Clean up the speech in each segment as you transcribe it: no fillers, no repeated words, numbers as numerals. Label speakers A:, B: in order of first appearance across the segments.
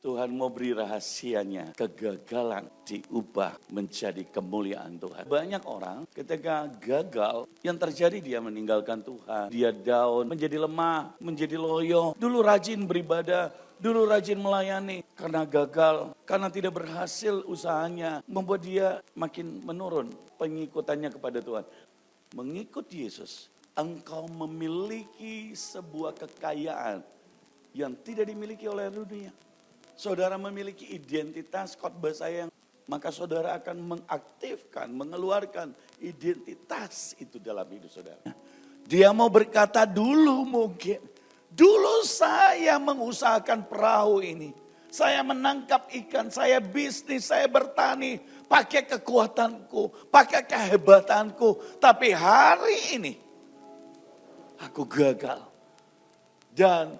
A: Tuhan mau beri rahasianya, kegagalan diubah menjadi kemuliaan Tuhan. Banyak orang ketika gagal, yang terjadi dia meninggalkan Tuhan. Dia down, menjadi lemah, menjadi loyo. Dulu rajin beribadah, dulu rajin melayani. Karena gagal, karena tidak berhasil usahanya, membuat dia makin menurun pengikutannya kepada Tuhan. Mengikut Yesus, engkau memiliki sebuah kekayaan yang tidak dimiliki oleh dunia. Saudara memiliki identitas khotbah saya, maka saudara akan mengaktifkan, mengeluarkan identitas itu dalam hidup saudara. Dia mau berkata dulu mungkin, dulu saya mengusahakan perahu ini. Saya menangkap ikan, saya bisnis, saya bertani, pakai kekuatanku, pakai kehebatanku. Tapi hari ini, aku gagal. Dan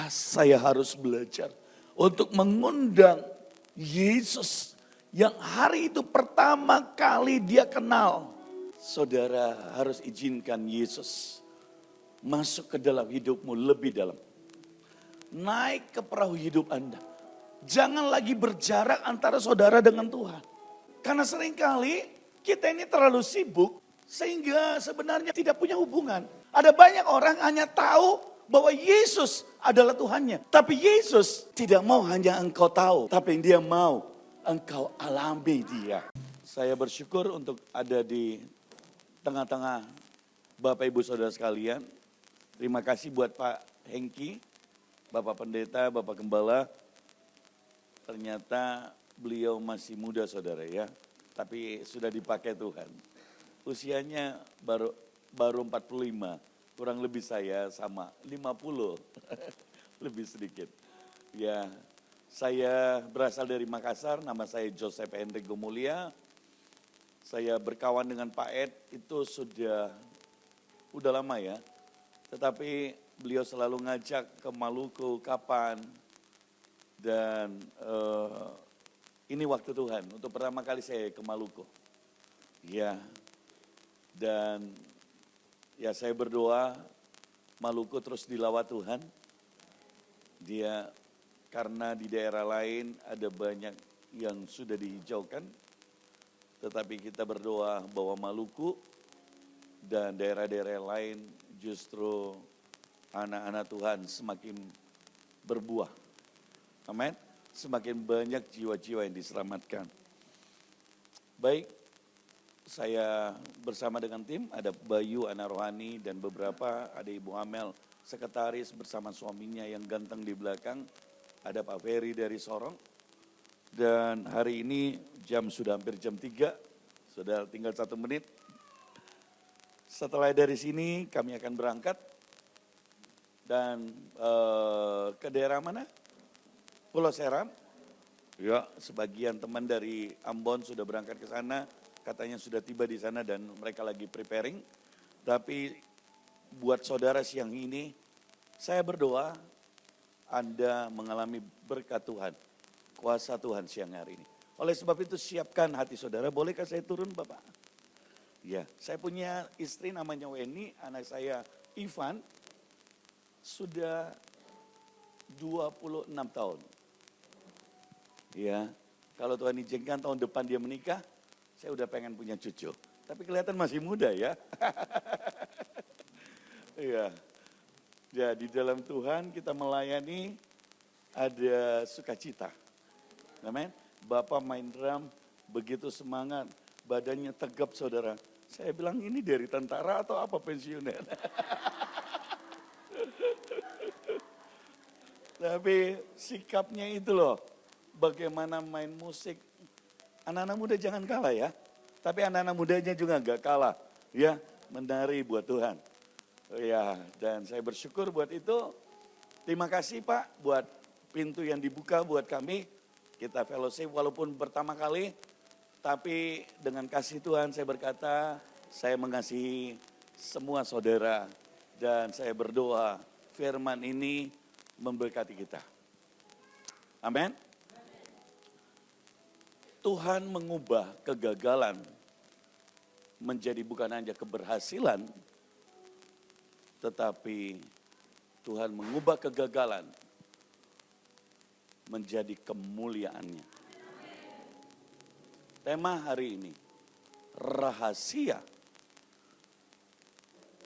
A: saya harus belajar untuk mengundang Yesus yang hari itu pertama kali dia kenal. Saudara harus izinkan Yesus masuk ke dalam hidupmu lebih dalam. Naik ke perahu hidup Anda. Jangan lagi berjarak antara saudara dengan Tuhan. Karena seringkali kita ini terlalu sibuk sehingga sebenarnya tidak punya hubungan. Ada banyak orang hanya tahu bahwa Yesus adalah Tuhannya. Tapi Yesus tidak mau hanya engkau tahu, tapi dia mau engkau alami dia. Saya bersyukur untuk ada di tengah-tengah Bapak Ibu Saudara sekalian. Terima kasih buat Pak Hengki, Bapak Pendeta, Bapak Gembala. Ternyata beliau masih muda saudara ya, tapi sudah dipakai Tuhan. Usianya baru 45. Kurang lebih saya sama 50, lebih sedikit. Ya, saya berasal dari Makassar, nama saya Joseph Hendrik Gomulia. Saya berkawan dengan Pak Ed itu sudah lama ya. Tetapi beliau selalu ngajak ke Maluku kapan. Dan ini waktu Tuhan untuk pertama kali saya ke Maluku. Ya, dan ya saya berdoa Maluku terus dilawat Tuhan. Dia karena di daerah lain ada banyak yang sudah dihijaukan. Tetapi kita berdoa bahwa Maluku dan daerah-daerah lain justru anak-anak Tuhan semakin berbuah. Amin. Semakin banyak jiwa-jiwa yang diselamatkan. Baik. Saya bersama dengan tim, ada Bayu, Ana Rohani, dan beberapa, ada Ibu Amel, sekretaris bersama suaminya yang ganteng di belakang. Ada Pak Ferry dari Sorong. Dan hari ini sudah hampir jam 3, sudah tinggal 1 menit. Setelah dari sini kami akan berangkat. Dan ke daerah mana? Pulau Seram. Ya, sebagian teman dari Ambon sudah berangkat ke sana. Katanya sudah tiba di sana dan mereka lagi preparing. Tapi buat saudara siang ini, saya berdoa Anda mengalami berkat Tuhan, kuasa Tuhan siang hari ini. Oleh sebab itu siapkan hati saudara, bolehkah saya turun Bapak? Ya, saya punya istri namanya Weni, anak saya Ivan, sudah 26 tahun. Ya, kalau Tuhan izinkan tahun depan dia menikah, saya udah pengen punya cucu. Tapi kelihatan masih muda ya. Iya. Ya, di dalam Tuhan kita melayani ada sukacita. Amin. Bapak main drum begitu semangat, badannya tegap saudara. Saya bilang ini dari tentara atau apa pensiuner. Tapi sikapnya itu loh. Bagaimana main musik. Anak-anak muda jangan kalah ya. Tapi anak-anak mudanya juga enggak kalah. Ya, menari buat Tuhan. Ya, dan saya bersyukur buat itu. Terima kasih Pak buat pintu yang dibuka buat kami. Kita fellowship walaupun pertama kali. Tapi dengan kasih Tuhan saya berkata, saya mengasihi semua saudara. Dan saya berdoa firman ini memberkati kita. Amin. Tuhan mengubah kegagalan menjadi bukan hanya keberhasilan, tetapi Tuhan mengubah kegagalan menjadi kemuliaannya. Tema hari ini, rahasia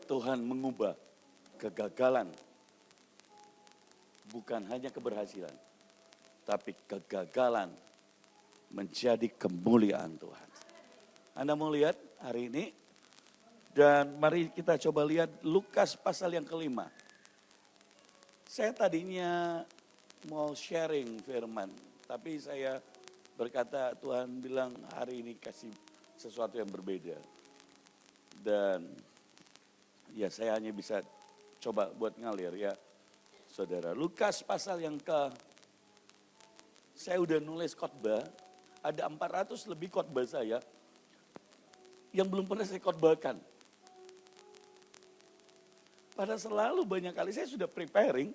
A: Tuhan mengubah kegagalan, bukan hanya keberhasilan, tapi kegagalan menjadi kemuliaan Tuhan. Anda mau lihat hari ini? Dan mari kita coba lihat Lukas pasal yang kelima. Saya tadinya mau sharing firman, tapi saya berkata Tuhan bilang hari ini kasih sesuatu yang berbeda. Dan ya saya hanya bisa coba buat ngalir ya saudara. Lukas pasal yang saya udah nulis khotbah, ada 400 lebih khotbah saya yang belum pernah saya khotbahkan. Pada selalu banyak kali saya sudah preparing,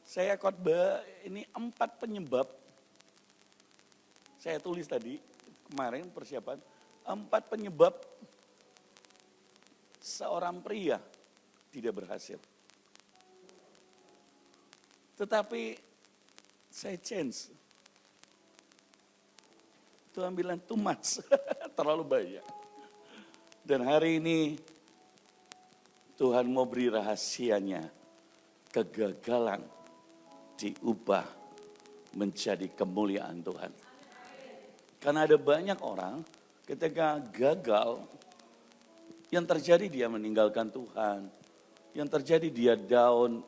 A: saya khotbah ini 4 penyebab, saya tulis tadi kemarin persiapan, 4 penyebab seorang pria tidak berhasil. Tetapi saya change. Tuhan bilang too much, terlalu banyak. Dan hari ini Tuhan mau beri rahasianya, kegagalan diubah menjadi kemuliaan Tuhan. Karena ada banyak orang ketika gagal, yang terjadi dia meninggalkan Tuhan, yang terjadi dia down,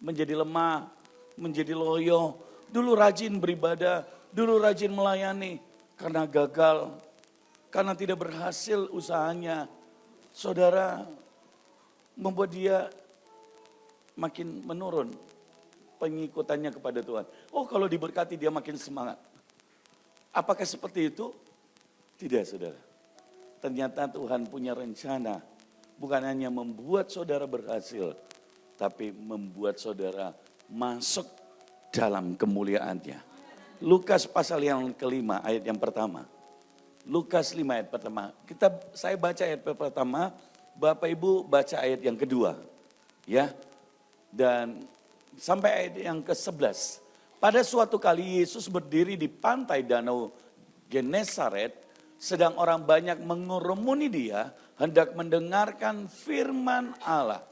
A: menjadi lemah, menjadi loyo. Dulu rajin beribadah, dulu rajin melayani, karena gagal, karena tidak berhasil usahanya, saudara, membuat dia makin menurun pengikutannya kepada Tuhan. Oh, kalau diberkati dia makin semangat. Apakah seperti itu? Tidak, saudara. Ternyata Tuhan punya rencana, bukan hanya membuat saudara berhasil, tapi membuat saudara masuk dalam kemuliaannya. Lukas pasal yang kelima, ayat yang pertama. Lukas 5 ayat pertama. Saya baca ayat pertama, Bapak Ibu baca ayat yang kedua. Ya. Dan sampai ayat yang ke-11. Pada suatu kali Yesus berdiri di pantai danau Genesaret, sedang orang banyak mengurumuni dia, hendak mendengarkan firman Allah.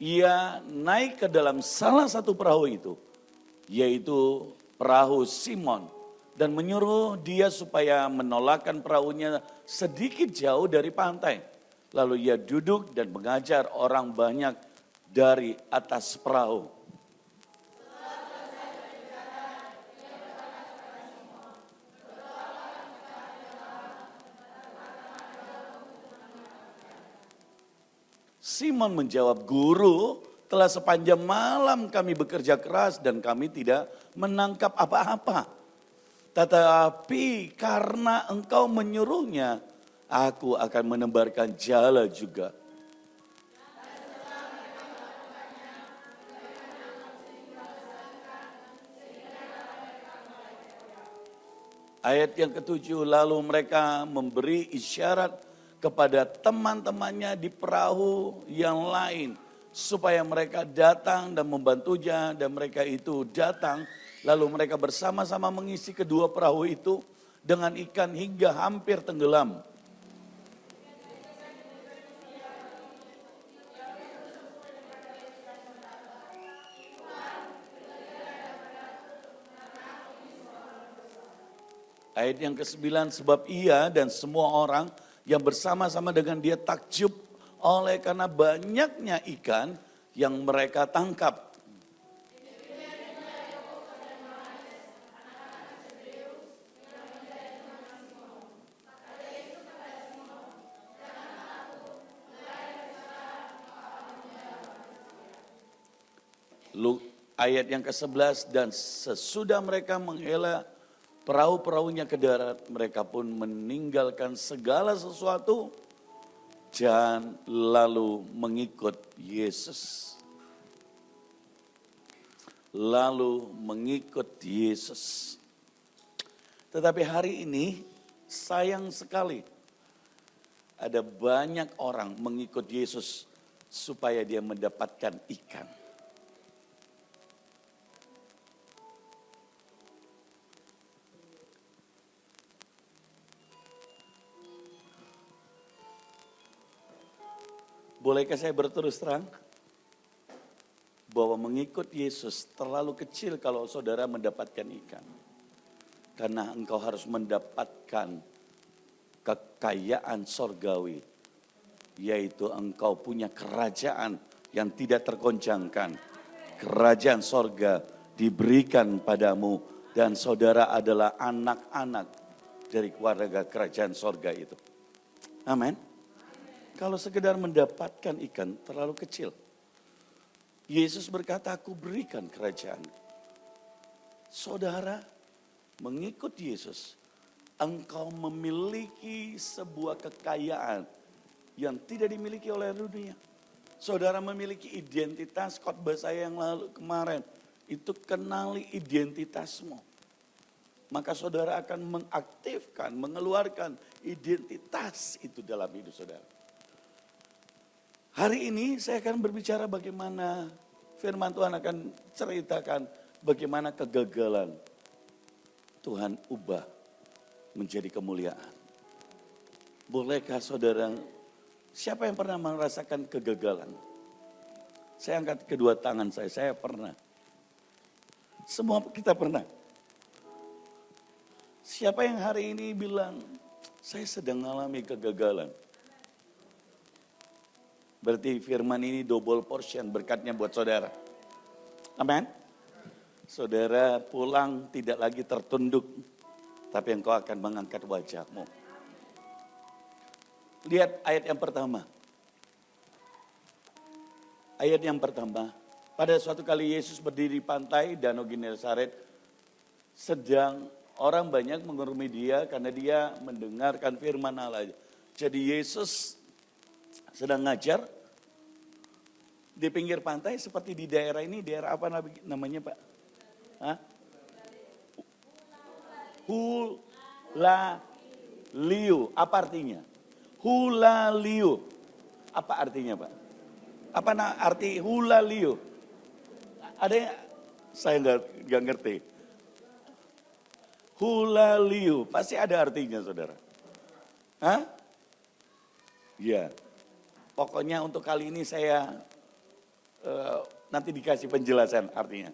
A: Ia naik ke dalam salah satu perahu itu, yaitu perahu Simon, dan menyuruh dia supaya menolakkan perahunya sedikit jauh dari pantai. Lalu ia duduk dan mengajar orang banyak dari atas perahu. Simon menjawab, Guru, telah sepanjang malam kami bekerja keras dan kami tidak menangkap apa-apa. Tetapi karena engkau menyuruhnya, aku akan menebarkan jala juga. Ayat yang ke-7, lalu mereka memberi isyarat kepada teman-temannya di perahu yang lain, supaya mereka datang dan membantunya, dan mereka itu datang, lalu mereka bersama-sama mengisi kedua perahu itu dengan ikan hingga hampir tenggelam. Ayat yang ke-9, sebab ia dan semua orang yang bersama-sama dengan dia takjub oleh karena banyaknya ikan yang mereka tangkap. Ayat yang ke-11, dan sesudah mereka menghela perahu-perahunya ke darat, mereka pun meninggalkan segala sesuatu dan lalu mengikut Yesus. Lalu mengikut Yesus. Tetapi hari ini sayang sekali ada banyak orang mengikut Yesus supaya dia mendapatkan ikan. Bolehkah saya berterus terang? Bahwa mengikut Yesus terlalu kecil kalau saudara mendapatkan ikan. Karena engkau harus mendapatkan kekayaan sorgawi. Yaitu engkau punya kerajaan yang tidak tergoncangkan. Kerajaan sorga diberikan padamu. Dan saudara adalah anak-anak dari keluarga kerajaan sorga itu. Amin. Kalau sekedar mendapatkan ikan terlalu kecil. Yesus berkata, aku berikan kerajaan. Saudara mengikut Yesus, engkau memiliki sebuah kekayaan yang tidak dimiliki oleh dunia. Saudara memiliki identitas, khotbah saya yang lalu kemarin. Itu kenali identitasmu. Maka saudara akan mengaktifkan, mengeluarkan identitas itu dalam hidup saudara. Hari ini saya akan berbicara bagaimana firman Tuhan akan ceritakan bagaimana kegagalan Tuhan ubah menjadi kemuliaan. Bolehkah saudara, siapa yang pernah merasakan kegagalan? Saya angkat kedua tangan saya pernah. Semua kita pernah. Siapa yang hari ini bilang, saya sedang mengalami kegagalan? Berarti firman ini double portion berkatnya buat saudara. Amin. Saudara pulang tidak lagi tertunduk, tapi engkau akan mengangkat wajahmu. Lihat ayat yang pertama. Ayat yang pertama. Pada suatu kali Yesus berdiri di pantai Danau Genesaret. Sedang orang banyak mengurumi dia karena dia mendengarkan firman Allah. Jadi Yesus sedang ngajar di pinggir pantai seperti di daerah ini, daerah apa namanya Pak? Hah? Hulaliu, apa artinya? Hulaliu, apa artinya Pak? Apa arti hulaliu? Ada yang saya nggak ngerti. Hulaliu, pasti ada artinya saudara. Hah? Ya. Pokoknya untuk kali ini saya nanti dikasih penjelasan artinya.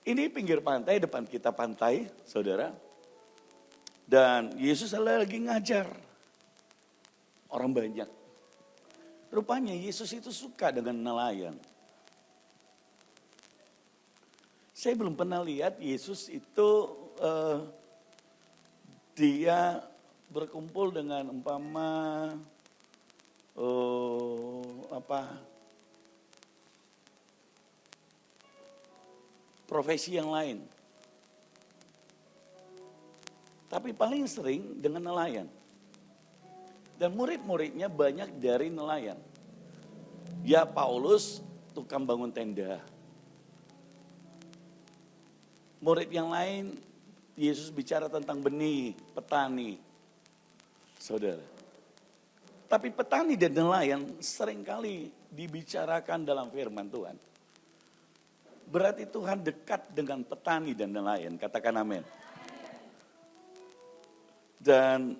A: Ini pinggir pantai, depan kita pantai, saudara. Dan Yesus lagi ngajar. Orang banyak. Rupanya Yesus itu suka dengan nelayan. Saya belum pernah lihat Yesus itu dia berkumpul dengan umpama profesi yang lain. Tapi paling sering dengan nelayan. Dan murid-muridnya banyak dari nelayan. Ya Paulus tukang bangun tenda. Murid yang lain Yesus bicara tentang benih, petani. Saudara. Tapi petani dan nelayan seringkali dibicarakan dalam firman Tuhan. Berarti Tuhan dekat dengan petani dan nelayan. Katakan amin. Dan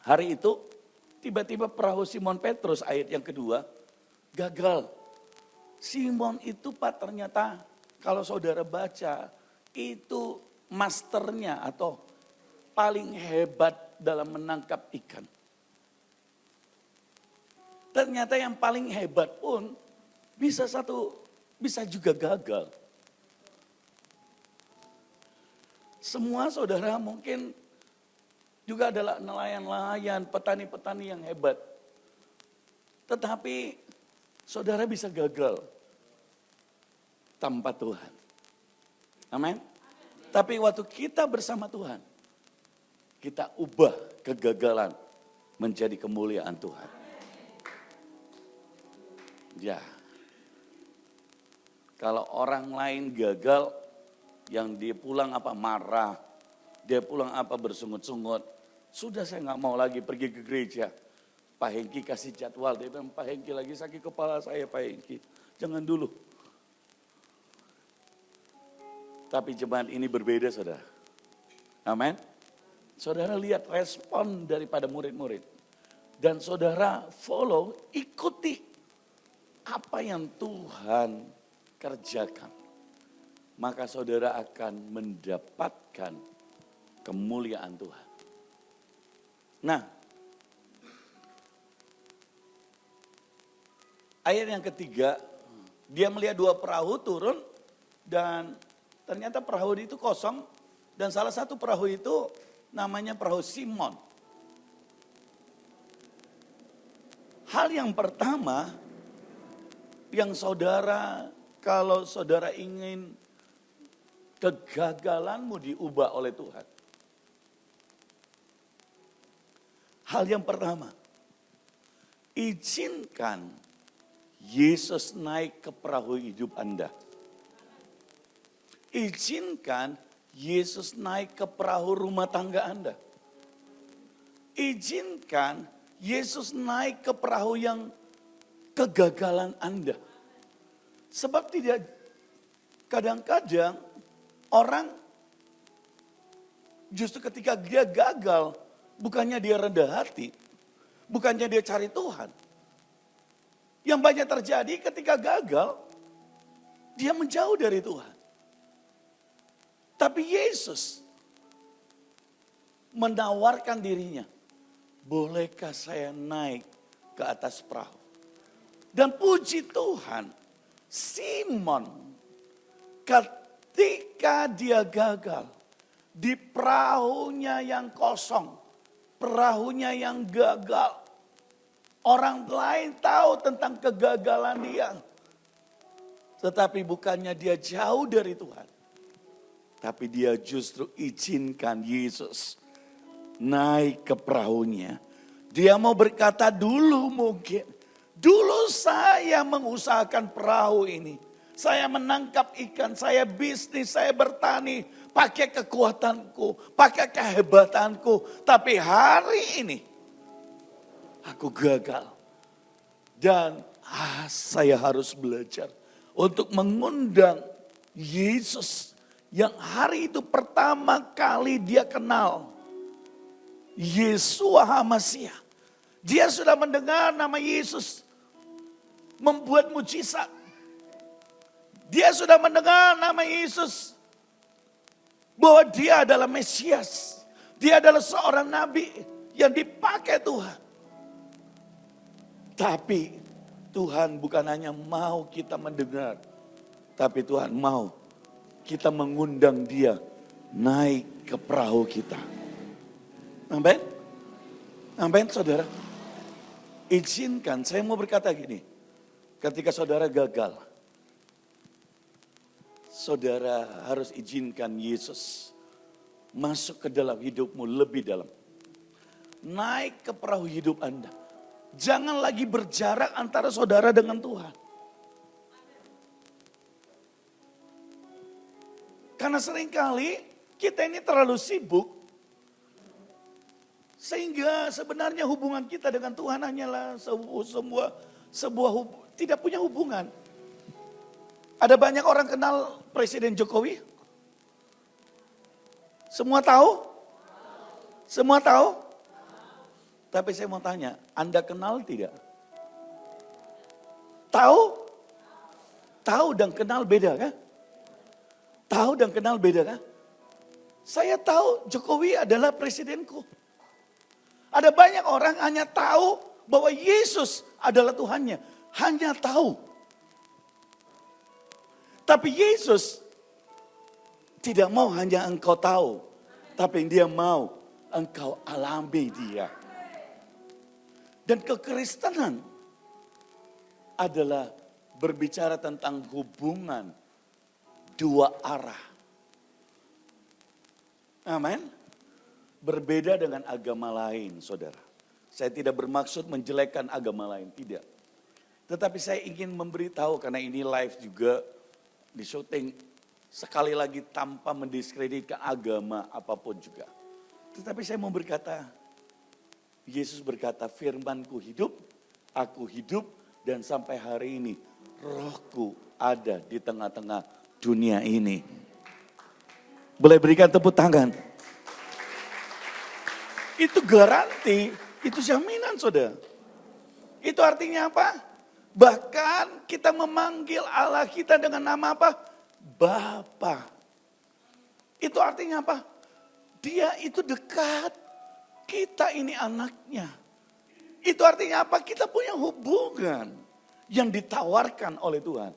A: hari itu tiba-tiba perahu Simon Petrus ayat yang kedua gagal. Simon itu Pak ternyata kalau saudara baca itu masternya atau paling hebat dalam menangkap ikan. Ternyata yang paling hebat pun bisa juga gagal. Semua saudara mungkin juga adalah nelayan-nelayan, petani-petani yang hebat. Tetapi saudara bisa gagal tanpa Tuhan. Amin. Tapi waktu kita bersama Tuhan, kita ubah kegagalan menjadi kemuliaan Tuhan. Ya. Kalau orang lain gagal, Yang dia pulang apa marah, dia pulang apa bersungut-sungut. Sudah saya nggak mau lagi pergi ke gereja. Pak Hengki kasih jadwal, dia bilang Pak Hengki lagi sakit kepala saya Pak Hengki. Jangan dulu. Tapi jemaat ini berbeda saudara. Amin. Saudara lihat respon daripada murid-murid. Dan saudara follow, ikuti apa yang Tuhan kerjakan. Maka saudara akan mendapatkan kemuliaan Tuhan. Nah, ayat yang ketiga, dia melihat 2 perahu turun dan ternyata perahu itu kosong. Dan salah satu perahu itu namanya perahu Simon. Hal yang pertama yang saudara, kalau saudara ingin kegagalanmu diubah oleh Tuhan. Hal yang pertama, izinkan Yesus naik ke perahu hidup Anda. Izinkan Yesus naik ke perahu rumah tangga Anda. Izinkan Yesus naik ke perahu yang kegagalan Anda. Sebab tidak, kadang-kadang orang justru ketika dia gagal, bukannya dia rendah hati, bukannya dia cari Tuhan. Yang banyak terjadi ketika gagal, dia menjauh dari Tuhan. Tapi Yesus menawarkan dirinya, bolehkah saya naik ke atas perahu? Dan puji Tuhan, Simon ketika dia gagal di perahunya yang kosong, perahunya yang gagal, orang lain tahu tentang kegagalan dia. Tetapi bukannya dia jauh dari Tuhan. Tapi dia justru izinkan Yesus naik ke perahunya. Dia mau berkata dulu mungkin. Dulu saya mengusahakan perahu ini. Saya menangkap ikan, saya bisnis, saya bertani. Pakai kekuatanku, pakai kehebatanku. Tapi hari ini aku gagal. Dan saya harus belajar untuk mengundang Yesus. Yang hari itu pertama kali dia kenal Yeshua HaMasiah. Dia sudah mendengar nama Yesus membuat mujizat. Dia sudah mendengar nama Yesus bahwa dia adalah Mesias. Dia adalah seorang nabi yang dipakai Tuhan. Tapi Tuhan bukan hanya mau kita mendengar, tapi Tuhan mau kita mengundang dia naik ke perahu kita. Amin. Amin saudara. Izinkan, saya mau berkata gini. Ketika saudara gagal, saudara harus izinkan Yesus masuk ke dalam hidupmu lebih dalam. Naik ke perahu hidup Anda. Jangan lagi berjarak antara saudara dengan Tuhan. Karena seringkali kita ini terlalu sibuk. Sehingga sebenarnya hubungan kita dengan Tuhan hanyalah tidak punya hubungan. Ada banyak orang kenal Presiden Jokowi? Semua tahu? Semua tahu? Tapi saya mau tanya, Anda kenal tidak? Tahu? Tahu dan kenal beda kan? Tahu dan kenal beda kan? Saya tahu Jokowi adalah presidenku. Ada banyak orang hanya tahu bahwa Yesus adalah Tuhannya. Hanya tahu. Tapi Yesus tidak mau hanya engkau tahu. Tapi dia mau engkau alami dia. Dan kekristenan adalah berbicara tentang hubungan dua arah. Amin. Berbeda dengan agama lain, saudara. Saya tidak bermaksud menjelekkan agama lain, tidak. Tetapi saya ingin memberitahu karena ini live juga di syuting. Sekali lagi tanpa mendiskreditkan agama apapun juga. Tetapi saya mau berkata, Yesus berkata, firman-Ku hidup, aku hidup, dan sampai hari ini roh-Ku ada di tengah-tengah dunia ini. Boleh berikan tepuk tangan. Itu garansi, itu jaminan saudara. Itu artinya apa? Bahkan kita memanggil Allah kita dengan nama apa? Bapa. Itu artinya apa? Dia itu dekat. Kita ini anaknya. Itu artinya apa? Kita punya hubungan yang ditawarkan oleh Tuhan.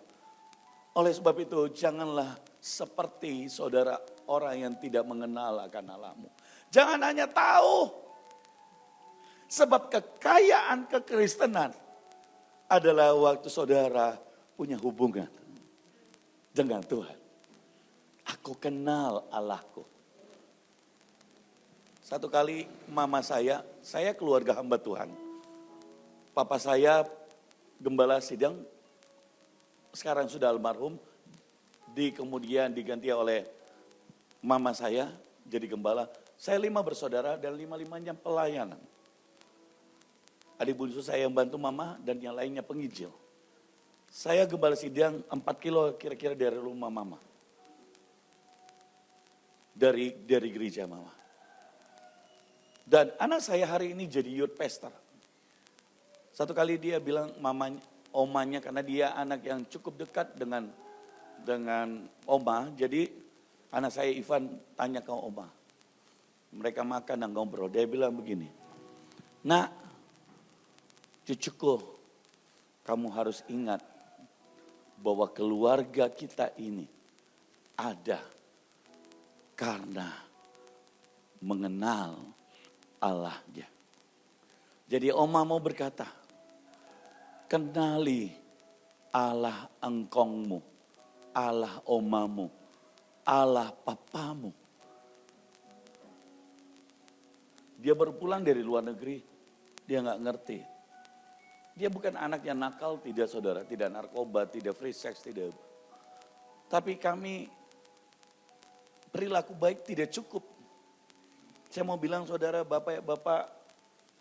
A: Oleh sebab itu janganlah seperti saudara orang yang tidak mengenal akan Allahmu. Jangan hanya tahu. Sebab kekayaan kekristenan adalah waktu saudara punya hubungan dengan Tuhan. Aku kenal Allahku. Satu kali mama saya keluarga hamba Tuhan. Papa saya gembala sidang, sekarang sudah almarhum, kemudian diganti oleh mama saya jadi gembala. Saya 5 bersaudara dan 5-5-nya pelayanan. Adik bungsu saya yang bantu mama dan yang lainnya penginjil. Saya gembala sidang 4 kilo kira-kira dari rumah mama. Dari gereja mama. Dan anak saya hari ini jadi youth pastor. Satu kali dia bilang omanya karena dia anak yang cukup dekat dengan oma. Jadi anak saya Ivan tanya ke oma. Mereka makan dan ngobrol. Dia bilang begini. Nak, cucuku, kamu harus ingat bahwa keluarga kita ini ada karena mengenal Allahnya. Jadi oma mau berkata, kenali Allah engkongmu, Allah omamu, Allah papamu. Dia baru pulang dari luar negeri, dia nggak ngerti. Dia bukan anak yang nakal, tidak saudara, tidak narkoba, tidak free sex, tidak. Tapi kami perilaku baik tidak cukup. Saya mau bilang saudara, bapak,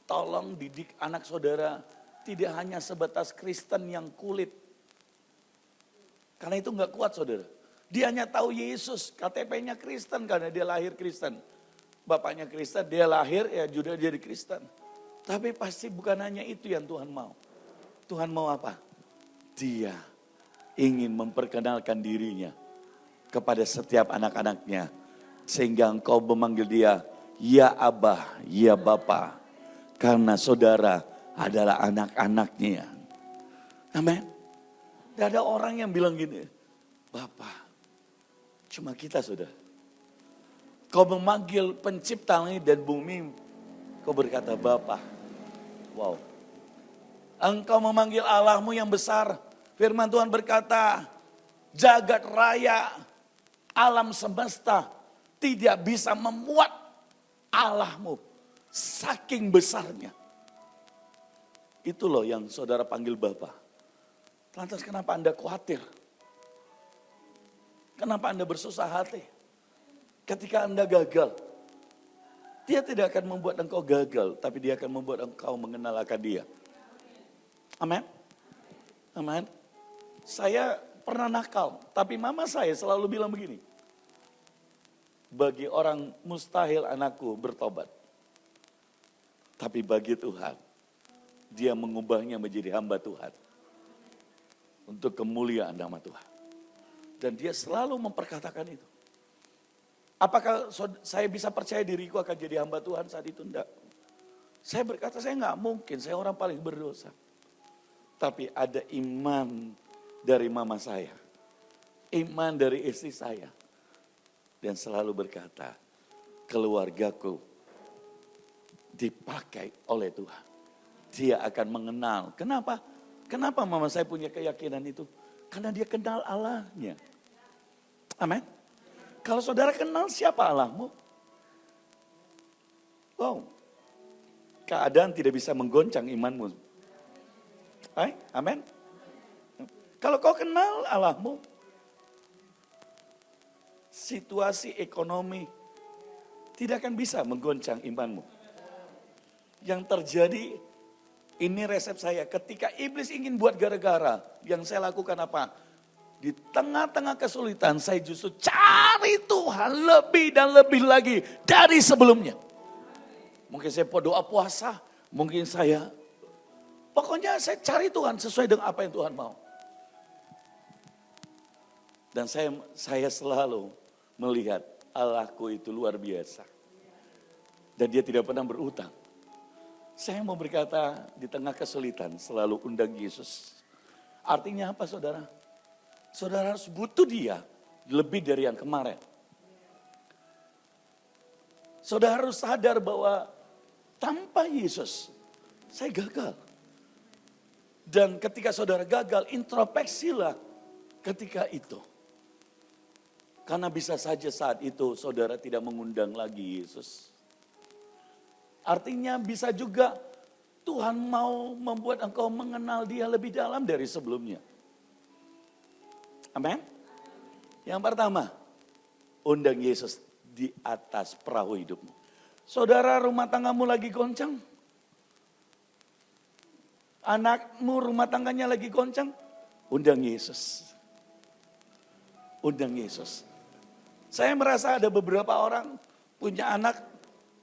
A: tolong didik anak saudara tidak hanya sebatas Kristen yang kulit. Karena itu nggak kuat saudara. Dia hanya tahu Yesus, KTP-nya Kristen karena dia lahir Kristen. Bapaknya Kristen, dia lahir ya sudah jadi Kristen. Tapi pasti bukan hanya itu yang Tuhan mau. Tuhan mau apa? Dia ingin memperkenalkan dirinya kepada setiap anak-anaknya. Sehingga engkau memanggil dia, ya Abah, ya Bapa. Karena saudara adalah anak-anaknya. Amin. Tidak ada orang yang bilang gini, Bapak, cuma kita saudara. Kau memanggil pencipta langit dan bumi, kau berkata Bapa. Wow. Engkau memanggil Allahmu yang besar. Firman Tuhan berkata, jagat raya, alam semesta tidak bisa memuat Allahmu. Saking besarnya. Itu loh yang saudara panggil Bapa. Lantas kenapa Anda khawatir? Kenapa Anda bersusah hati? Ketika Anda gagal, dia tidak akan membuat engkau gagal, tapi dia akan membuat engkau mengenal akan dia. Amin. Amin. Saya pernah nakal, tapi mama saya selalu bilang begini. Bagi orang mustahil anakku bertobat. Tapi bagi Tuhan, dia mengubahnya menjadi hamba Tuhan. Untuk kemuliaan nama Tuhan. Dan dia selalu memperkatakan itu. Apakah saya bisa percaya diriku akan jadi hamba Tuhan saat itu? Enggak. Saya berkata saya enggak mungkin, saya orang paling berdosa. Tapi ada iman dari mama saya. Iman dari istri saya. Dan selalu berkata, keluargaku dipakai oleh Tuhan. Dia akan mengenal. Kenapa? Kenapa mama saya punya keyakinan itu? Karena dia kenal Allahnya. Amin. Kalau saudara kenal siapa Allahmu? Oh, keadaan tidak bisa menggoncang imanmu. Amin. Kalau kau kenal Allahmu, situasi ekonomi tidak akan bisa menggoncang imanmu. Yang terjadi, ini resep saya, ketika iblis ingin buat gara-gara, yang saya lakukan apa? Di tengah-tengah kesulitan saya justru cari Tuhan lebih dan lebih lagi dari sebelumnya. Mungkin saya doa puasa, mungkin pokoknya saya cari Tuhan sesuai dengan apa yang Tuhan mau. Dan saya selalu melihat Allahku itu luar biasa. Dan dia tidak pernah berutang. Saya mau berkata di tengah kesulitan selalu undang Yesus. Artinya apa saudara? Saudara harus butuh dia lebih dari yang kemarin. Saudara harus sadar bahwa tanpa Yesus saya gagal. Dan ketika saudara gagal, introspeksilah ketika itu. Karena bisa saja saat itu saudara tidak mengundang lagi Yesus. Artinya bisa juga Tuhan mau membuat engkau mengenal dia lebih dalam dari sebelumnya. Amin. Yang pertama, undang Yesus di atas perahu hidupmu. Saudara, rumah tanggamu lagi goncang. Anakmu rumah tangganya lagi goncang. Undang Yesus. Undang Yesus. Saya merasa ada beberapa orang punya anak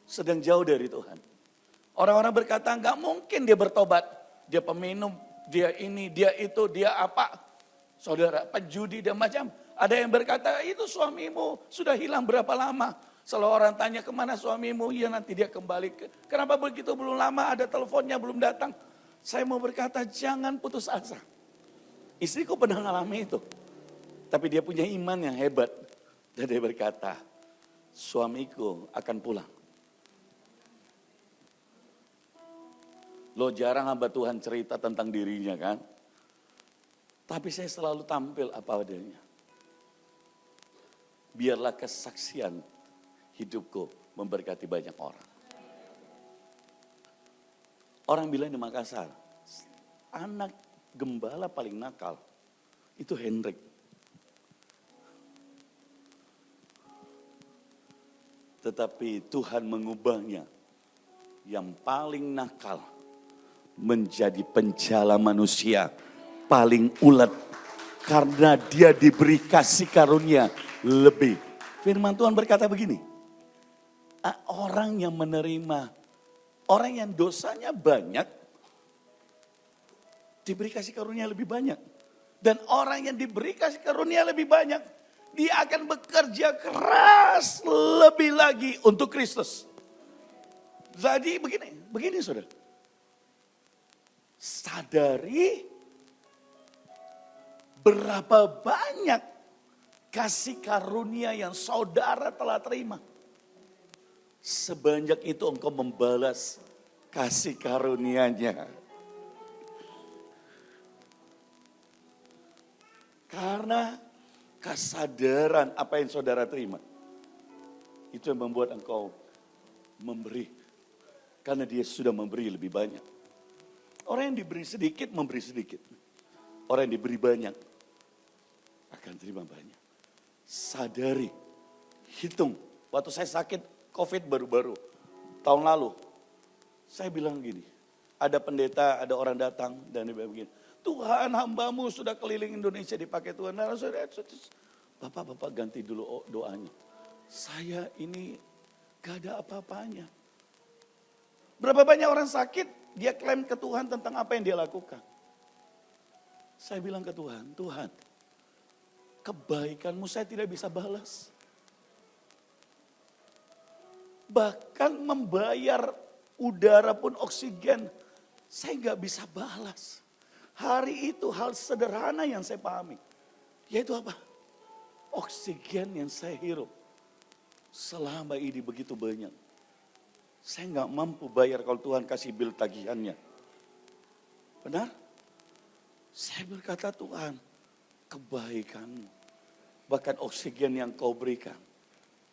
A: sedang jauh dari Tuhan. Orang-orang berkata nggak mungkin dia bertobat. Dia peminum, dia ini, dia itu, dia apa. Saudara, penjudi dan macam. Ada yang berkata itu suamimu sudah hilang berapa lama. Selalu orang tanya kemana suamimu, ya nanti dia kembali. Kenapa begitu belum lama ada teleponnya belum datang. Saya mau berkata jangan putus asa. Istriku pernah mengalami itu. Tapi dia punya iman yang hebat. Dan dia berkata, suamiku akan pulang. Lo jarang hamba Tuhan cerita tentang dirinya kan. Tapi saya selalu tampil apa adanya. Biarlah kesaksian hidupku memberkati banyak orang. Orang bilang di Makassar, anak gembala paling nakal itu Hendrik. Tetapi Tuhan mengubahnya yang paling nakal menjadi penjala manusia paling ulet. Karena dia diberi kasih karunia lebih. Firman Tuhan berkata begini. Orang yang menerima, orang yang dosanya banyak, diberi kasih karunia lebih banyak. Dan orang yang diberi kasih karunia lebih banyak, dia akan bekerja keras lebih lagi untuk Kristus. Jadi begini saudara. Sadari berapa banyak kasih karunia yang saudara telah terima. Sebanyak itu engkau membalas kasih karunia-Nya. Karena kesadaran apa yang saudara terima. Itu yang membuat engkau memberi. Karena dia sudah memberi lebih banyak. Orang yang diberi sedikit, memberi sedikit. Orang yang diberi banyak, akan terima banyak. Sadari, hitung. Waktu saya sakit COVID baru-baru, tahun lalu. Saya bilang gini, ada pendeta, ada orang datang dan dia bilang begini. Tuhan hambamu sudah keliling Indonesia dipakai Tuhan. Nah, Bapak ganti dulu doanya. Saya ini gak ada apa-apanya. Berapa banyak orang sakit, dia klaim ke Tuhan tentang apa yang dia lakukan. Saya bilang ke Tuhan, Tuhan, kebaikanmu saya tidak bisa balas. Bahkan membayar udara pun oksigen, saya gak bisa balas. Hari itu hal sederhana yang saya pahami. Yaitu apa? Oksigen yang saya hirup. Selama ini begitu banyak. Saya nggak mampu bayar kalau Tuhan kasih bil tagihannya. Benar? Saya berkata Tuhan, kebaikanmu. Bahkan oksigen yang kau berikan.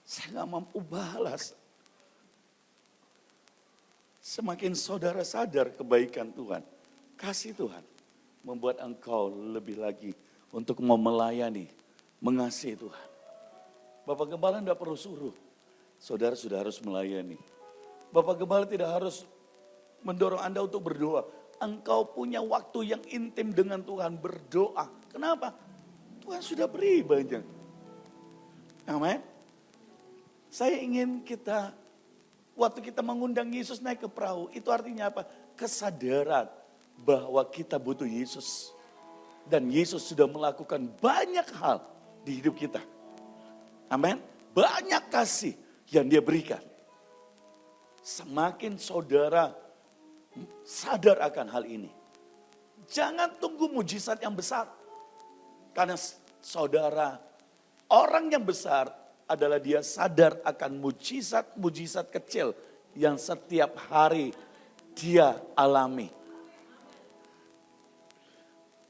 A: Saya nggak mampu balas. Semakin saudara sadar kebaikan Tuhan. Kasih Tuhan. Membuat engkau lebih lagi untuk mau melayani, mengasihi Tuhan. Bapak Gembala tidak perlu suruh. Saudara sudah harus melayani. Bapak Gembala tidak harus mendorong Anda untuk berdoa. Engkau punya waktu yang intim dengan Tuhan, berdoa. Kenapa? Tuhan sudah beri banyak. Amin. Saya ingin kita, waktu kita mengundang Yesus naik ke perahu, itu artinya apa? Kesadaran bahwa kita butuh Yesus. Dan Yesus sudah melakukan banyak hal di hidup kita. Amin. Banyak kasih yang dia berikan. Semakin saudara sadar akan hal ini, jangan tunggu mujizat yang besar. Karena saudara, orang yang besar adalah dia sadar akan mujizat-mujizat kecil yang setiap hari dia alami.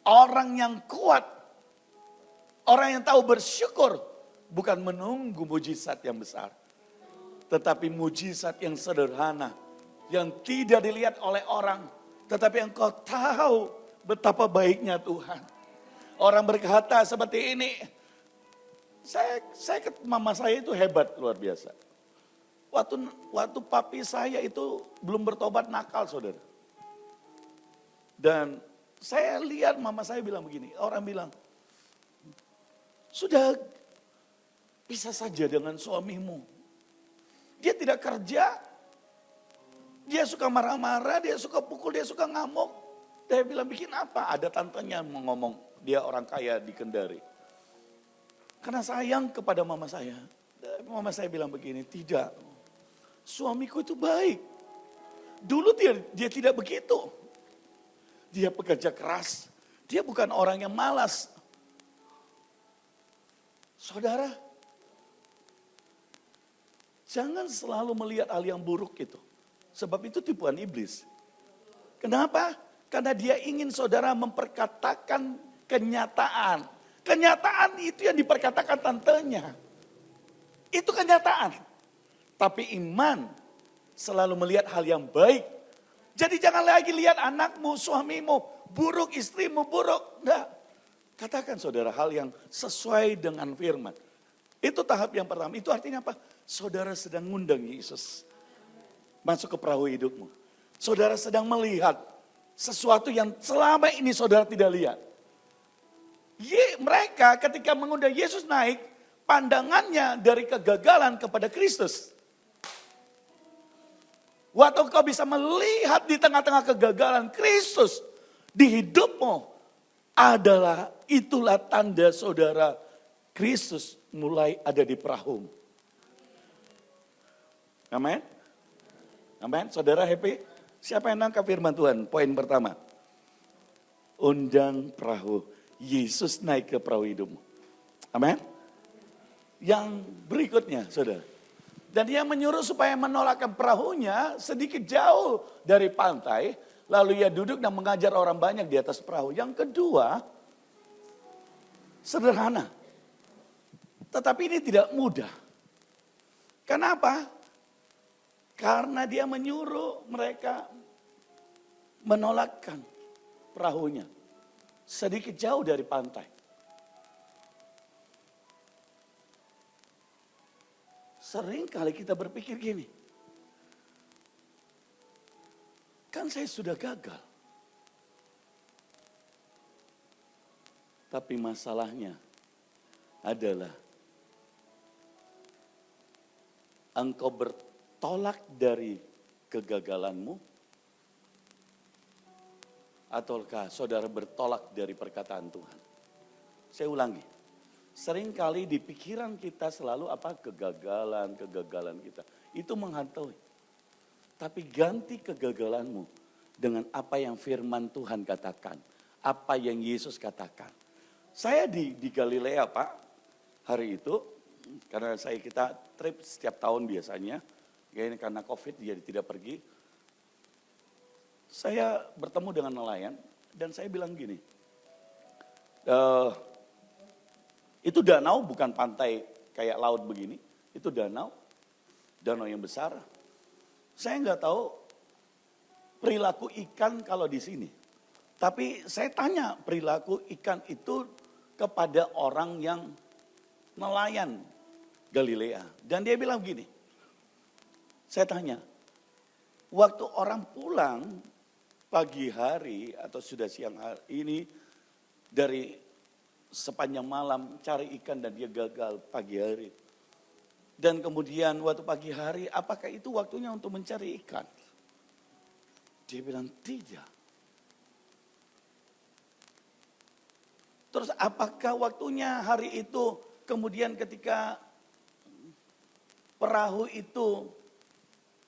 A: Orang yang kuat, orang yang tahu bersyukur, bukan menunggu mujizat yang besar. Tetapi mujizat yang sederhana, yang tidak dilihat oleh orang, tetapi engkau tahu betapa baiknya Tuhan. Orang berkata seperti ini, mama saya itu hebat luar biasa. Waktu papi saya itu belum bertobat, nakal saudara. Dan saya lihat mama saya bilang begini, orang bilang, sudah bisa saja dengan suamimu. Dia tidak kerja, dia suka marah-marah, dia suka pukul, dia suka ngamuk. Dia bilang, bikin apa? Ada tantenya mau ngomong, dia orang kaya di Kendari. Karena sayang kepada mama saya. Mama saya bilang begini, tidak. Suamiku itu baik. Dulu dia tidak begitu. Dia pekerja keras. Dia bukan orang yang malas. Saudara, jangan selalu melihat hal yang buruk itu. Sebab itu tipuan iblis. Kenapa? Karena dia ingin saudara memperkatakan kenyataan. Kenyataan itu yang diperkatakan tantenya. Itu kenyataan. Tapi iman selalu melihat hal yang baik. Jadi jangan lagi lihat anakmu, suamimu, buruk, istrimu buruk. Enggak. Katakan saudara hal yang sesuai dengan firman. Itu tahap yang pertama. Itu artinya apa? Saudara sedang ngundang Yesus masuk ke perahu hidupmu. Saudara sedang melihat sesuatu yang selama ini saudara tidak lihat. Mereka ketika mengundang Yesus naik, pandangannya dari kegagalan kepada Kristus. Waktu kau bisa melihat di tengah-tengah kegagalan Kristus di hidupmu, itulah tanda saudara Kristus mulai ada di perahu. Amin. Amin. Saudara happy? Siapa yang nangkap firman Tuhan? Poin pertama. Undang perahu. Yesus naik ke perahu hidupmu. Amin. Yang berikutnya saudara. Dan dia menyuruh supaya menolakkan perahunya sedikit jauh dari pantai. Lalu ia duduk dan mengajar orang banyak di atas perahu. Yang kedua, sederhana. Tetapi ini tidak mudah. Kenapa? Karena dia menyuruh mereka menolakkan perahunya sedikit jauh dari pantai. Sering kali kita berpikir gini, kan saya sudah gagal. Tapi masalahnya adalah engkau bertolak dari kegagalanmu, ataukah saudara bertolak dari perkataan Tuhan? Saya ulangi, seringkali di pikiran kita selalu apa? Kegagalan kita. Itu menghantui. Tapi ganti kegagalanmu dengan apa yang firman Tuhan katakan. Apa yang Yesus katakan. Saya di Galilea Pak, hari itu, karena kita trip setiap tahun biasanya, ya ini karena COVID jadi tidak pergi. Saya bertemu dengan nelayan dan saya bilang gini, itu danau bukan pantai kayak laut begini, itu danau yang besar. Saya nggak tahu perilaku ikan kalau di sini. Tapi saya tanya perilaku ikan itu kepada orang yang nelayan Galilea. Dan dia bilang begini, saya tanya, waktu orang pulang pagi hari atau sudah siang hari ini dari sepanjang malam cari ikan dan dia gagal pagi hari. Dan kemudian waktu pagi hari, apakah itu waktunya untuk mencari ikan? Dia bilang tidak. Terus apakah waktunya hari itu kemudian ketika perahu itu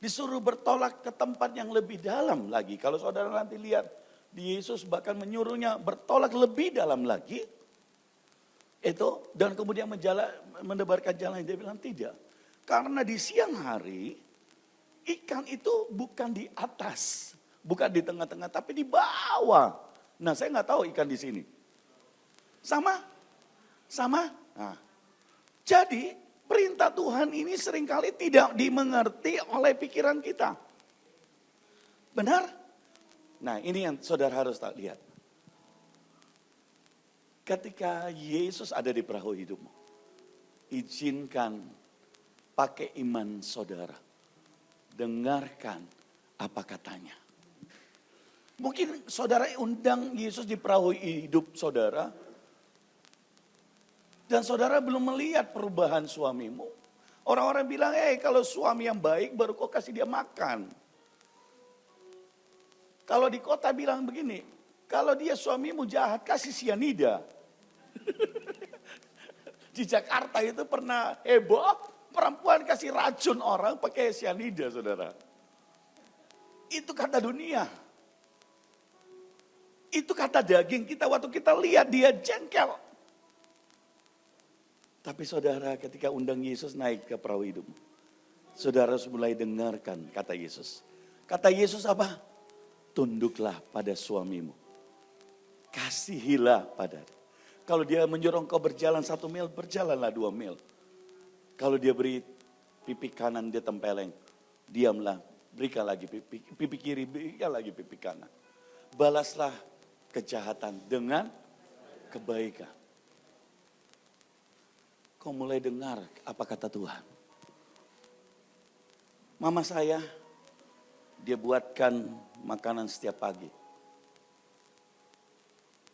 A: disuruh bertolak ke tempat yang lebih dalam lagi. Kalau saudara nanti lihat, Yesus bahkan menyuruhnya bertolak lebih dalam lagi. Itu dan kemudian mendebarkan jalan, dia bilang tidak. Karena di siang hari ikan itu bukan di atas, bukan di tengah-tengah, tapi di bawah. Nah, saya nggak tahu ikan di sini. Sama? Nah, jadi perintah Tuhan ini seringkali tidak dimengerti oleh pikiran kita. Benar? Nah, ini yang saudara harus lihat. Ketika Yesus ada di perahu hidupmu, izinkan pakai iman saudara. Dengarkan apa katanya. Mungkin saudara undang Yesus di perahu hidup saudara, dan saudara belum melihat perubahan suamimu. Orang-orang bilang, kalau suami yang baik baru kau kasih dia makan. Kalau di kota bilang begini, kalau dia suamimu jahat kasih sianida. Di Jakarta itu pernah heboh, perempuan kasih racun orang pakai sianida, saudara. Itu kata dunia. Itu kata daging kita waktu kita lihat dia jengkel. Tapi saudara ketika undang Yesus naik ke perahu hidup, saudara harus mulai dengarkan kata Yesus. Kata Yesus apa? Tunduklah pada suamimu. Kasihilah padanya. Kalau dia menyuruh engkau berjalan 1 mil, berjalanlah 2 mil. Kalau dia beri pipi kanan, dia tempeleng. Diamlah, berikan lagi pipi kiri, berikan lagi pipi kanan. Balaslah kejahatan dengan kebaikan. Kau mulai dengar apa kata Tuhan. Mama saya, dia buatkan makanan setiap pagi.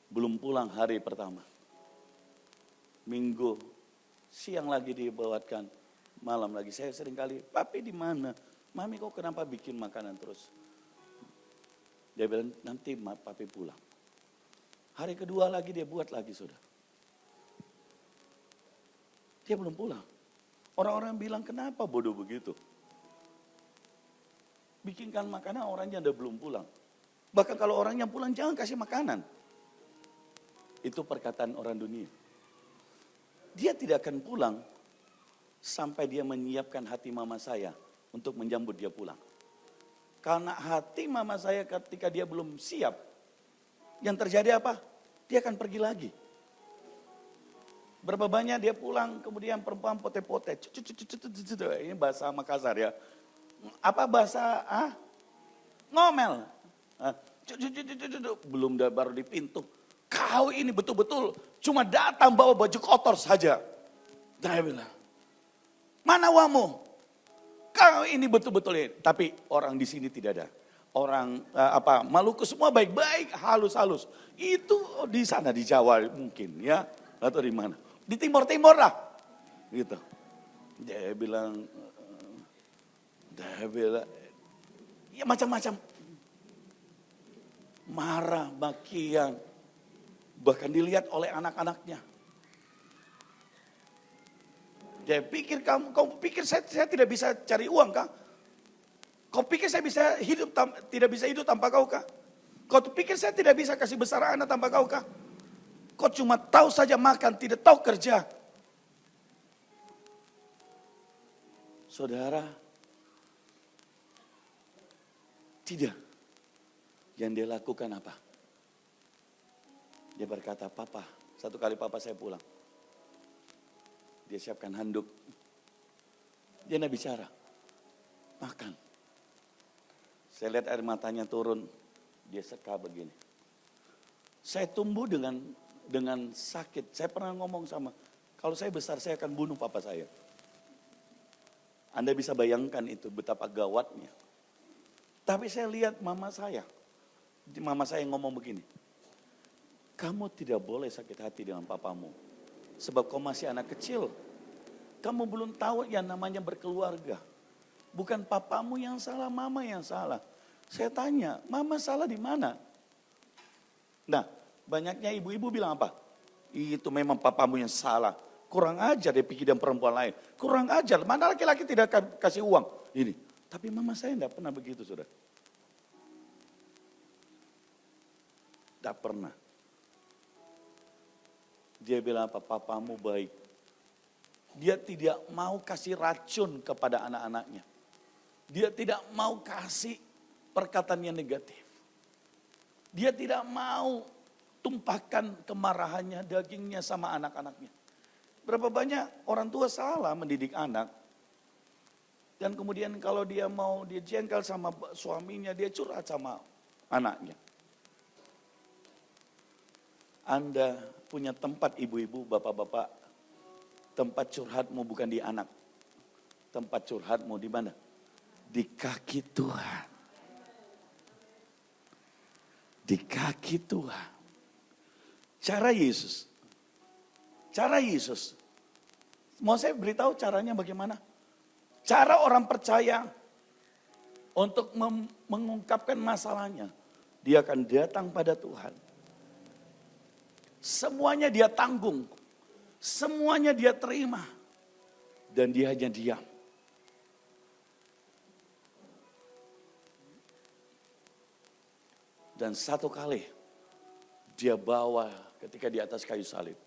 A: Belum pulang hari pertama. Minggu, siang lagi dia buatkan, malam lagi. Saya sering kali, papi di mana? Mami kok kenapa bikin makanan terus? Dia bilang, nanti papi pulang. Hari kedua lagi dia buat lagi, saudara. Dia belum pulang. Orang-orang bilang, kenapa bodoh begitu? Bikinkan makanan orangnya udah belum pulang. Bahkan kalau orangnya pulang, jangan kasih makanan. Itu perkataan orang dunia. Dia tidak akan pulang sampai dia menyiapkan hati mama saya untuk menyambut dia pulang. Karena hati mama saya ketika dia belum siap, yang terjadi apa? Dia akan pergi lagi. Berapa banyak dia pulang, kemudian perempuan pote-pote. Ini bahasa Makassar ya. Apa bahasa? Ngomel. Belum baru di pintu. Kau ini betul-betul cuma datang bawa baju kotor saja. Dia bilang, mana uangmu? Kau ini betul-betul ini. Tapi orang di sini tidak ada. Orang Maluku semua baik-baik, halus-halus. Itu di sana di Jawa mungkin ya. Atau di mana? Di timur-timur lah. Gitu. Dia bilang, ya macam-macam. Marah, makian. Bahkan dilihat oleh anak-anaknya. Dia pikir kau pikir saya tidak bisa cari uang kah? Kau pikir saya bisa tidak bisa hidup tanpa kau kah? Kau pikir saya tidak bisa kasih besar anak tanpa kau kah? Kau cuma tahu saja makan, tidak tahu kerja. Saudara, tidak. Yang dia lakukan apa? Dia berkata, papa, satu kali papa saya pulang. Dia siapkan handuk. Dia tidak bicara. Makan. Saya lihat air matanya turun. Dia seka begini. Saya tumbuh dengan sakit. Saya pernah ngomong sama, kalau saya besar saya akan bunuh papa saya. Anda bisa bayangkan itu betapa gawatnya. Tapi saya lihat mama saya ngomong begini, kamu tidak boleh sakit hati dengan papamu. Sebab kau masih anak kecil. Kamu belum tahu yang namanya berkeluarga. Bukan papamu yang salah, mama yang salah. Saya tanya, mama salah di mana? Nah, banyaknya ibu-ibu bilang apa? Itu memang papamu yang salah. Kurang ajar dia pikiran perempuan lain. Kurang ajar, mana laki-laki tidak kasih uang. Ini. Tapi mama saya tidak pernah begitu, saudara. Tidak pernah. Dia bilang apa? Papamu baik. Dia tidak mau kasih racun kepada anak-anaknya. Dia tidak mau kasih perkataan yang negatif. Dia tidak mau tumpahkan kemarahannya, dagingnya sama anak-anaknya. Berapa banyak orang tua salah mendidik anak. Dan kemudian kalau dia jengkel sama suaminya, dia curhat sama anaknya. Anda punya tempat ibu-ibu, bapak-bapak, tempat curhatmu bukan di anak. Tempat curhatmu di mana? Di kaki Tuhan. Di kaki Tuhan. Cara Yesus. Mau saya beritahu caranya bagaimana? Cara orang percaya untuk mengungkapkan masalahnya. Dia akan datang pada Tuhan. Semuanya dia tanggung. Semuanya dia terima. Dan dia hanya diam. Dan satu kali dia bawa ketika di atas kayu salib.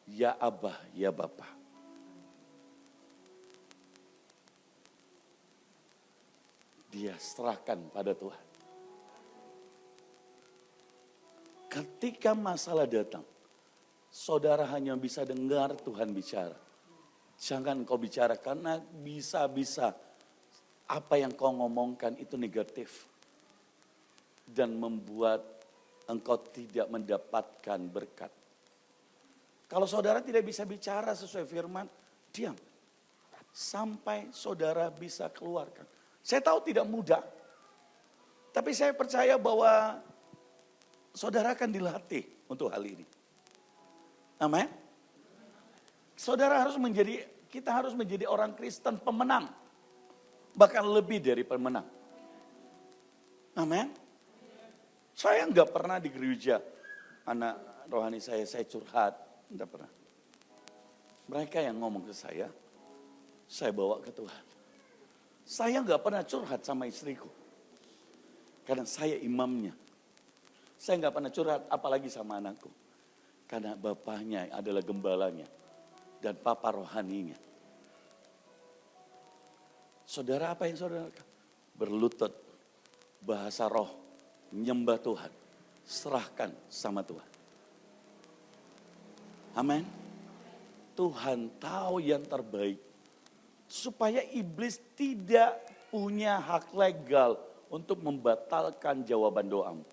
A: Ya Abah, ya Bapa. Dia serahkan pada Tuhan. Ketika masalah datang, saudara hanya bisa dengar Tuhan bicara. Jangan kau bicara karena bisa-bisa apa yang kau ngomongkan itu negatif. Dan membuat engkau tidak mendapatkan berkat. Kalau saudara tidak bisa bicara sesuai firman, diam. Sampai saudara bisa keluarkan. Saya tahu tidak mudah, tapi saya percaya bahwa saudara akan dilatih untuk hal ini. Amin. Kita harus menjadi orang Kristen pemenang. Bahkan lebih dari pemenang. Amin. Saya enggak pernah di gereja, anak rohani saya curhat, enggak pernah. Mereka yang ngomong ke saya bawa ke Tuhan. Saya nggak pernah curhat sama istriku. Karena saya imamnya. Saya nggak pernah curhat apalagi sama anakku. Karena bapaknya adalah gembalanya. Dan papa rohaninya. Saudara apa yang saudara lakukan? Berlutut. Bahasa roh. Menyembah Tuhan. Serahkan sama Tuhan. Amin. Tuhan tahu yang terbaik. Supaya iblis tidak punya hak legal untuk membatalkan jawaban doamu.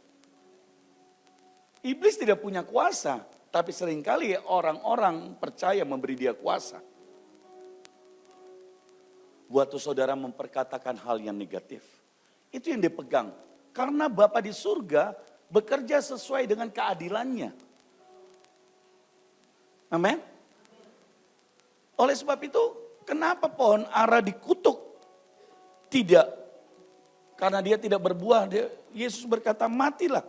A: Iblis tidak punya kuasa, tapi seringkali orang-orang percaya memberi dia kuasa. Waktu saudara memperkatakan hal yang negatif, itu yang dipegang. Karena Bapa di surga bekerja sesuai dengan keadilannya. Amin. Oleh sebab itu, kenapa pohon ara dikutuk? Tidak. Karena dia tidak berbuah. Yesus berkata, matilah.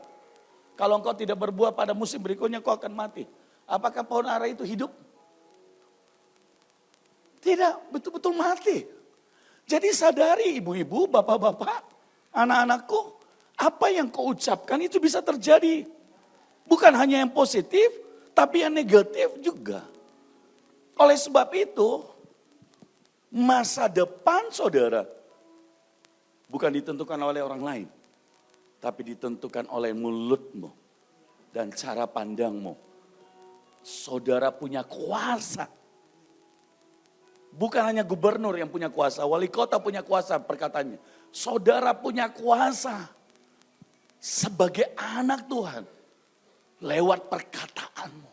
A: Kalau engkau tidak berbuah pada musim berikutnya, kau akan mati. Apakah pohon ara itu hidup? Tidak, betul-betul mati. Jadi sadari ibu-ibu, bapak-bapak, anak-anakku, apa yang kau ucapkan itu bisa terjadi. Bukan hanya yang positif, tapi yang negatif juga. Oleh sebab itu, masa depan saudara bukan ditentukan oleh orang lain, tapi ditentukan oleh mulutmu dan cara pandangmu. Saudara punya kuasa. Bukan hanya gubernur yang punya kuasa, wali kota punya kuasa perkataannya. Saudara punya kuasa sebagai anak Tuhan lewat perkataanmu.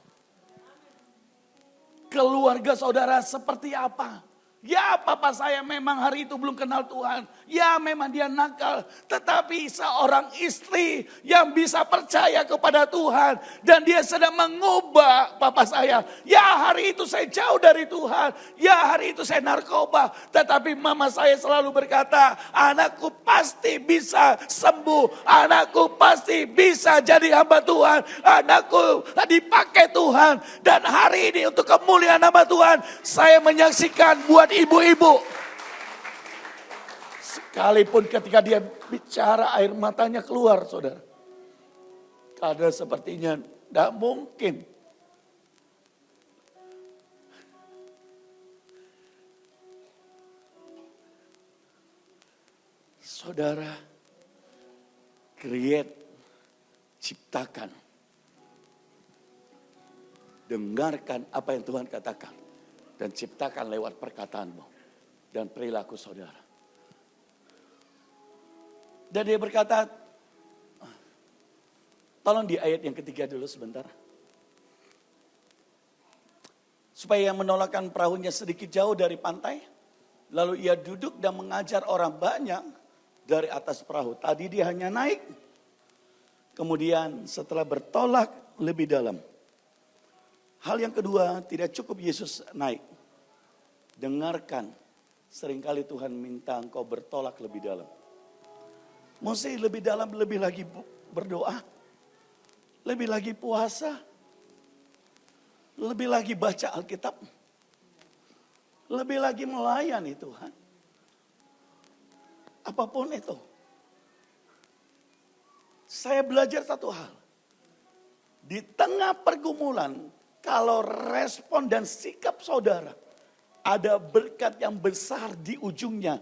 A: Keluarga saudara seperti apa?
B: Ya, papa saya memang hari itu belum kenal Tuhan. Ya, memang dia nakal. Tetapi seorang istri yang bisa percaya kepada Tuhan. Dan dia sedang mengubah papa saya. Ya, hari itu saya jauh dari Tuhan. Ya, hari itu saya narkoba. Tetapi mama saya selalu berkata, anakku pasti bisa sembuh. Anakku pasti bisa jadi hamba Tuhan. Anakku dipakai Tuhan. Dan hari ini untuk kemuliaan nama Tuhan, saya menyaksikan buat ibu-ibu. Sekalipun ketika dia bicara air matanya keluar, saudara. Karena sepertinya tidak mungkin. Saudara, ciptakan. Dengarkan apa yang Tuhan katakan. Dan ciptakan lewat perkataanmu dan perilaku saudara. Dan dia berkata, tolong di ayat yang ketiga dulu sebentar. Supaya menolakkan perahunya sedikit jauh dari pantai. Lalu ia duduk dan mengajar orang banyak dari atas perahu. Tadi dia hanya naik. Kemudian setelah bertolak lebih dalam. Hal yang kedua, tidak cukup Yesus naik. Dengarkan, seringkali Tuhan minta engkau bertolak lebih dalam. Mesti lebih dalam, lebih lagi berdoa. Lebih lagi puasa. Lebih lagi baca Alkitab. Lebih lagi melayani Tuhan. Apapun itu. Saya belajar satu hal. Di tengah pergumulan, kalau respon dan sikap saudara, ada berkat yang besar di ujungnya.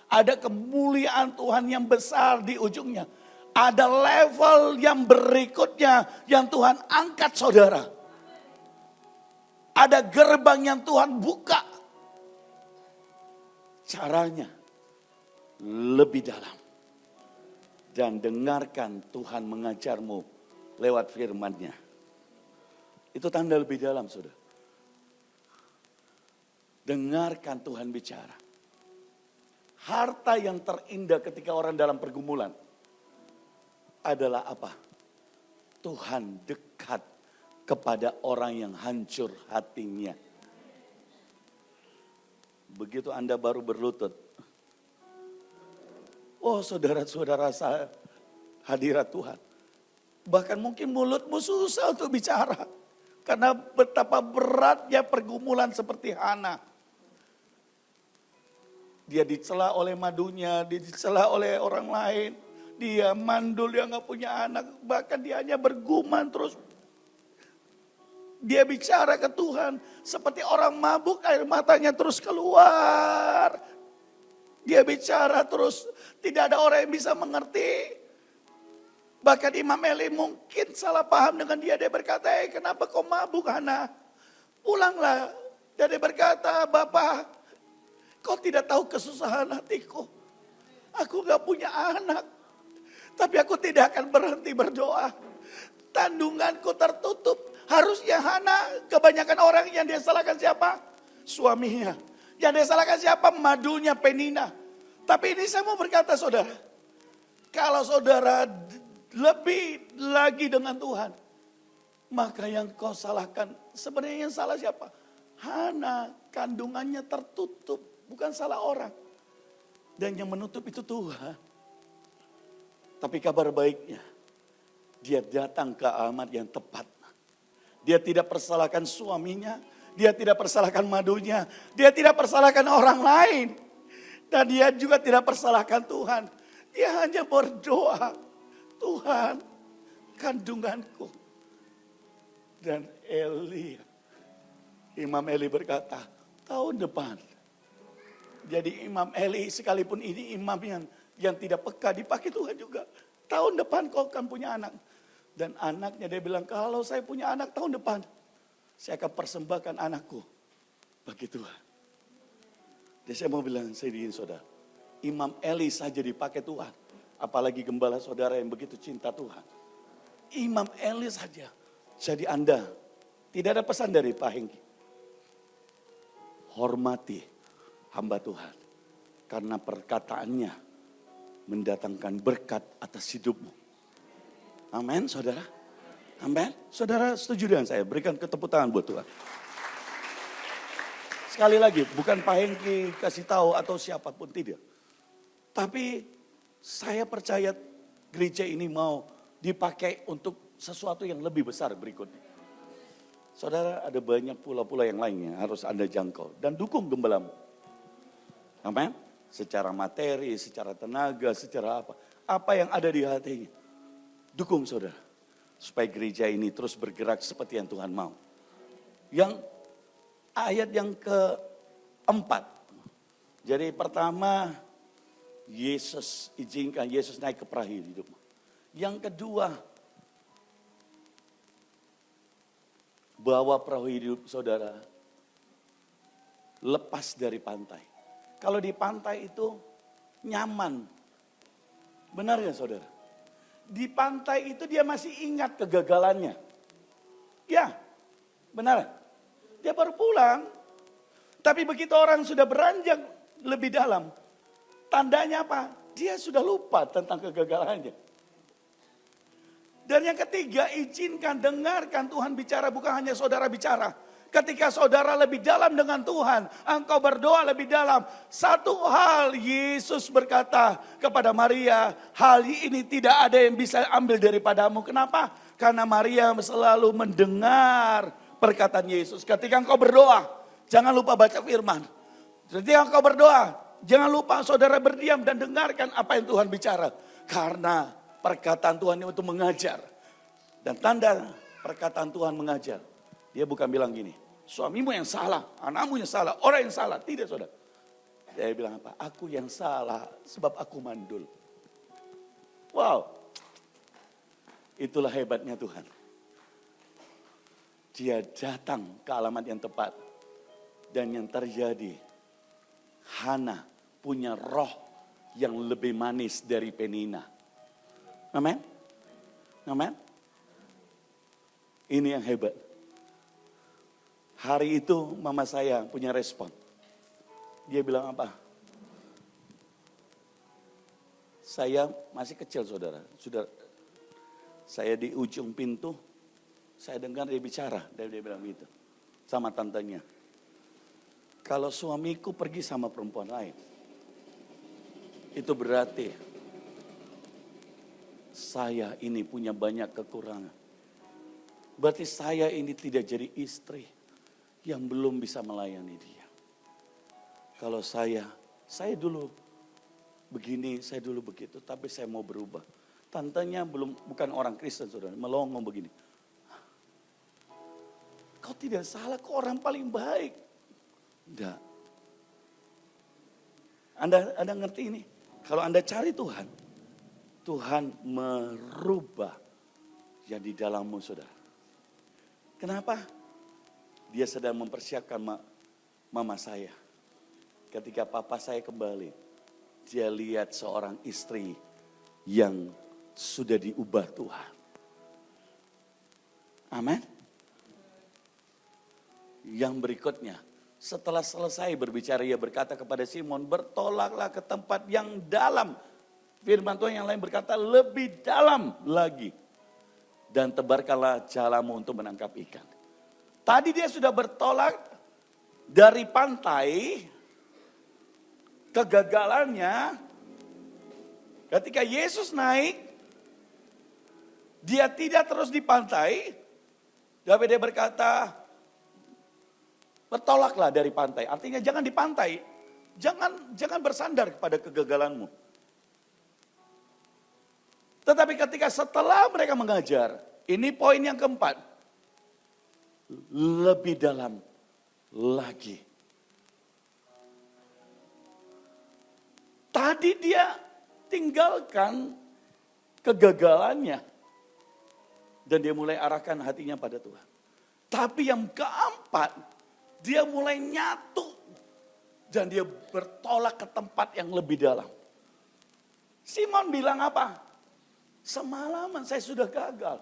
B: Ada kemuliaan Tuhan yang besar di ujungnya. Ada level yang berikutnya yang Tuhan angkat saudara. Ada gerbang yang Tuhan buka. Caranya lebih dalam. Dan dengarkan Tuhan mengajarmu lewat firman-Nya. Itu tanda lebih dalam, saudara. Dengarkan Tuhan bicara. Harta yang terindah ketika orang dalam pergumulan adalah apa? Tuhan dekat kepada orang yang hancur hatinya. Begitu Anda baru berlutut. Oh saudara-saudara saya, hadirat Tuhan. Bahkan mungkin mulutmu susah untuk bicara. Karena betapa beratnya pergumulan seperti Hana. Dia dicela oleh madunya, dia dicela oleh orang lain. Dia mandul, dia gak punya anak. Bahkan dia hanya bergumam terus. Dia bicara ke Tuhan. Seperti orang mabuk, air matanya terus keluar. Dia bicara terus, tidak ada orang yang bisa mengerti. Bahkan Imam Eli mungkin salah paham dengan dia. Dia berkata, kenapa kau mabuk Hana? Pulanglah. Dan dia berkata, Bapak, kau tidak tahu kesusahan hatiku. Aku gak punya anak. Tapi aku tidak akan berhenti berdoa. Kandunganku tertutup. Harusnya Hana, kebanyakan orang yang dia salahkan siapa? Suaminya. Yang dia salahkan siapa? Madunya Penina. Tapi ini saya mau berkata saudara. Kalau saudara lebih lagi dengan Tuhan. Maka yang kau salahkan, sebenarnya yang salah siapa? Hana, kandungannya tertutup, bukan salah orang. Dan yang menutup itu Tuhan. Tapi kabar baiknya, dia datang ke alamat yang tepat. Dia tidak persalahkan suaminya, dia tidak persalahkan madunya, dia tidak persalahkan orang lain. Dan dia juga tidak persalahkan Tuhan. Dia hanya berdoa. Tuhan, kandunganku. Dan Imam Eli berkata, tahun depan. Jadi Imam Eli sekalipun ini imam yang tidak peka dipakai Tuhan juga. Tahun depan kau akan punya anak. Dan anaknya dia bilang, kalau saya punya anak tahun depan, saya akan persembahkan anakku bagi Tuhan. Jadi saya mau bilang sendiri saudara, Imam Eli saja dipakai Tuhan. Apalagi gembala saudara yang begitu cinta Tuhan. Imam Eli saja. Jadi Anda, tidak ada pesan dari Pak Hengki. hormati hamba Tuhan. Karena perkataannya mendatangkan berkat atas hidupmu. Amin, saudara. Amin. Saudara setuju dengan saya? Berikan tepuk tangan buat Tuhan. Sekali lagi, bukan Pak Hengki kasih tahu atau siapapun, tidak. Tapi saya percaya gereja ini mau dipakai untuk sesuatu yang lebih besar berikutnya. Saudara, ada banyak pulau-pulau yang lainnya harus Anda jangkau dan dukung gembalamu. Amin. Secara materi, secara tenaga, secara apa. Apa yang ada di hatinya. Dukung saudara. Supaya gereja ini terus bergerak seperti yang Tuhan mau. Yang ayat yang keempat. Jadi pertama, Yesus izinkan Yesus naik ke perahu hidupmu. Yang kedua, bawa perahu hidup saudara lepas dari pantai. Kalau di pantai itu nyaman. Benar ya saudara? Di pantai itu dia masih ingat kegagalannya. Ya, benar. Dia baru pulang. Tapi begitu orang sudah beranjak lebih dalam. Tandanya apa? Dia sudah lupa tentang kegagalannya. Dan yang ketiga, izinkan, dengarkan Tuhan bicara, bukan hanya saudara bicara. Ketika saudara lebih dalam dengan Tuhan, engkau berdoa lebih dalam. Satu hal Yesus berkata kepada Maria, hal ini tidak ada yang bisa ambil daripadamu. Kenapa? Karena Maria selalu mendengar perkataan Yesus. Ketika engkau berdoa, jangan lupa baca firman. Ketika engkau berdoa, jangan lupa saudara berdiam dan dengarkan apa yang Tuhan bicara. Karena perkataan Tuhan itu mengajar. Dan tanda perkataan Tuhan mengajar. Dia bukan bilang gini, suamimu yang salah, anakmu yang salah, orang yang salah. Tidak saudara. Dia bilang apa? Aku yang salah sebab aku mandul. Wow. Itulah hebatnya Tuhan. Dia datang ke alamat yang tepat. Dan yang terjadi, Hana punya roh yang lebih manis dari Penina. Amin? Amin? Ini yang hebat. Hari itu mama saya punya respon. Dia bilang apa? Saya masih kecil saudara. Saya di ujung pintu. Saya dengar dia bicara. Dia bilang gitu. Sama tantenya. Kalau suamiku pergi sama perempuan lain. Itu berarti saya ini punya banyak kekurangan. Berarti saya ini tidak jadi istri yang belum bisa melayani dia. Kalau saya dulu begini, saya dulu begitu, tapi saya mau berubah. Tantenya bukan orang Kristen, saudara, melongo begini. Kau tidak salah, kau orang paling baik. Enggak. Anda ngerti ini? Kalau Anda cari Tuhan, Tuhan merubah yang di dalammu, saudara. Kenapa? Dia sedang mempersiapkan mama saya. Ketika papa saya kembali, dia lihat seorang istri yang sudah diubah Tuhan. Amin. Yang berikutnya, setelah selesai berbicara, ia berkata kepada Simon, bertolaklah ke tempat yang dalam. Firman Tuhan yang lain berkata, lebih dalam lagi. Dan tebarkanlah jalamu untuk menangkap ikan. Tadi dia sudah bertolak dari pantai, kegagalannya. Ketika Yesus naik, dia tidak terus di pantai. Tapi dia berkata, bertolaklah dari pantai. Artinya jangan di pantai, jangan bersandar kepada kegagalanmu. Tetapi ketika setelah mereka mengajar, ini poin yang keempat. Lebih dalam lagi. Tadi dia tinggalkan kegagalannya. Dan dia mulai arahkan hatinya pada Tuhan. Tapi yang keempat, dia mulai nyatu. Dan dia bertolak ke tempat yang lebih dalam. Simon bilang apa? Semalaman saya sudah gagal.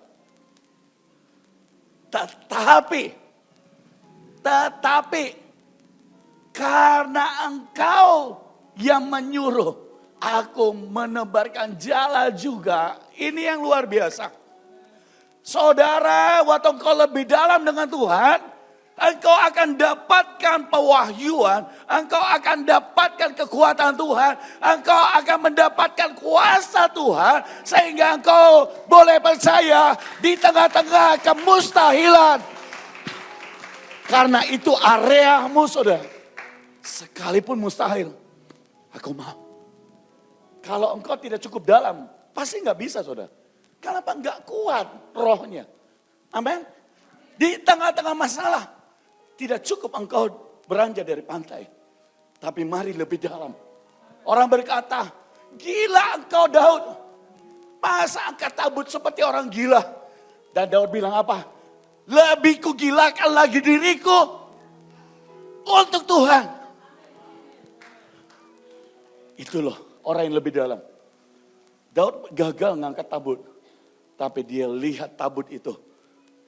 B: Tetapi karena engkau yang menyuruh aku menebarkan jala juga. Ini yang luar biasa. Saudara, waktu engkau lebih dalam dengan Tuhan, engkau akan dapatkan pewahyuan, engkau akan dapatkan kekuatan Tuhan, engkau akan mendapatkan kuasa Tuhan, sehingga engkau boleh percaya di tengah-tengah kemustahilan. Karena itu areamu, saudara. Sekalipun mustahil, aku mau. Kalau engkau tidak cukup dalam, pasti nggak bisa, saudara. Kenapa nggak kuat rohnya? Amin. Di tengah-tengah masalah, tidak cukup engkau beranjak dari pantai. Tapi mari lebih dalam. Orang berkata, gila engkau Daud. Masa angkat tabut seperti orang gila. Dan Daud bilang apa? Lebih kugilakan lagi diriku untuk Tuhan. Itu loh orang yang lebih dalam. Daud gagal ngangkat tabut. Tapi dia lihat tabut itu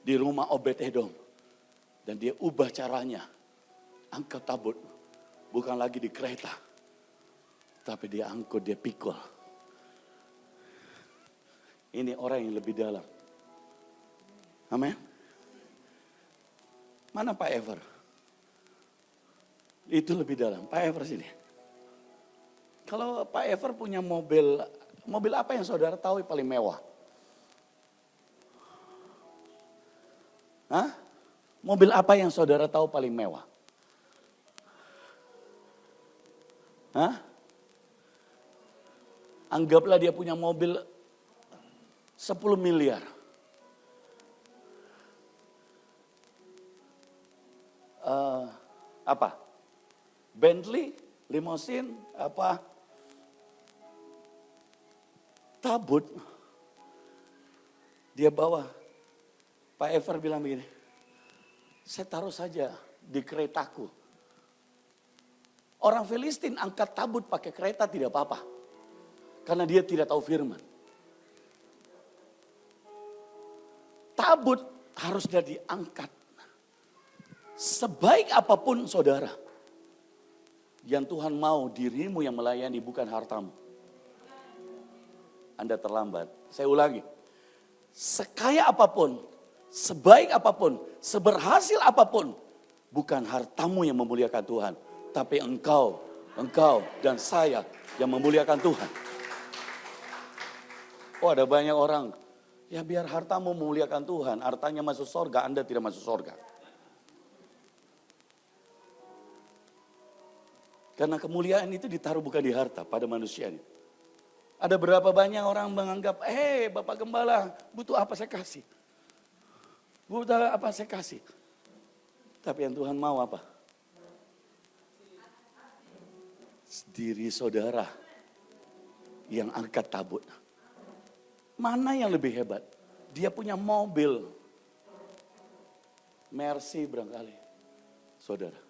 B: di rumah Obed-Edom. Dan dia ubah caranya. Angkat tabut. Bukan lagi di kereta. Tapi dia angkut, dia pikul. Ini orang yang lebih dalam. Amin. Mana Pak Ever? Itu lebih dalam. Pak Ever sini. Kalau Pak Ever punya mobil apa yang saudara tahu yang paling mewah? Hah? Mobil apa yang saudara tahu paling mewah? Hah? Anggaplah dia punya mobil 10 miliar. Apa? Bentley, limosin, apa? Tabut. Dia bawa. Pak Ever bilang begini, saya taruh saja di keretaku. Orang Filistin angkat tabut pakai kereta tidak apa-apa. Karena dia tidak tahu firman. Tabut harus diangkat. Sebaik apapun saudara, yang Tuhan mau dirimu yang melayani bukan hartamu. Anda terlambat. Saya ulangi. Sekaya apapun, sebaik apapun, seberhasil apapun, bukan hartamu yang memuliakan Tuhan, tapi engkau dan saya yang memuliakan Tuhan. Oh, ada banyak orang, ya biar hartamu memuliakan Tuhan, hartanya masuk surga, Anda tidak masuk surga. Karena kemuliaan itu ditaruh bukan di harta, pada manusianya. Ada berapa banyak orang menganggap, Bapak Gembala, butuh apa saya kasih. Butuh apa saya kasih. Tapi yang Tuhan mau apa? Diri saudara yang angkat tabut. Mana yang lebih hebat? Dia punya mobil. Mercy barangkali. Saudara.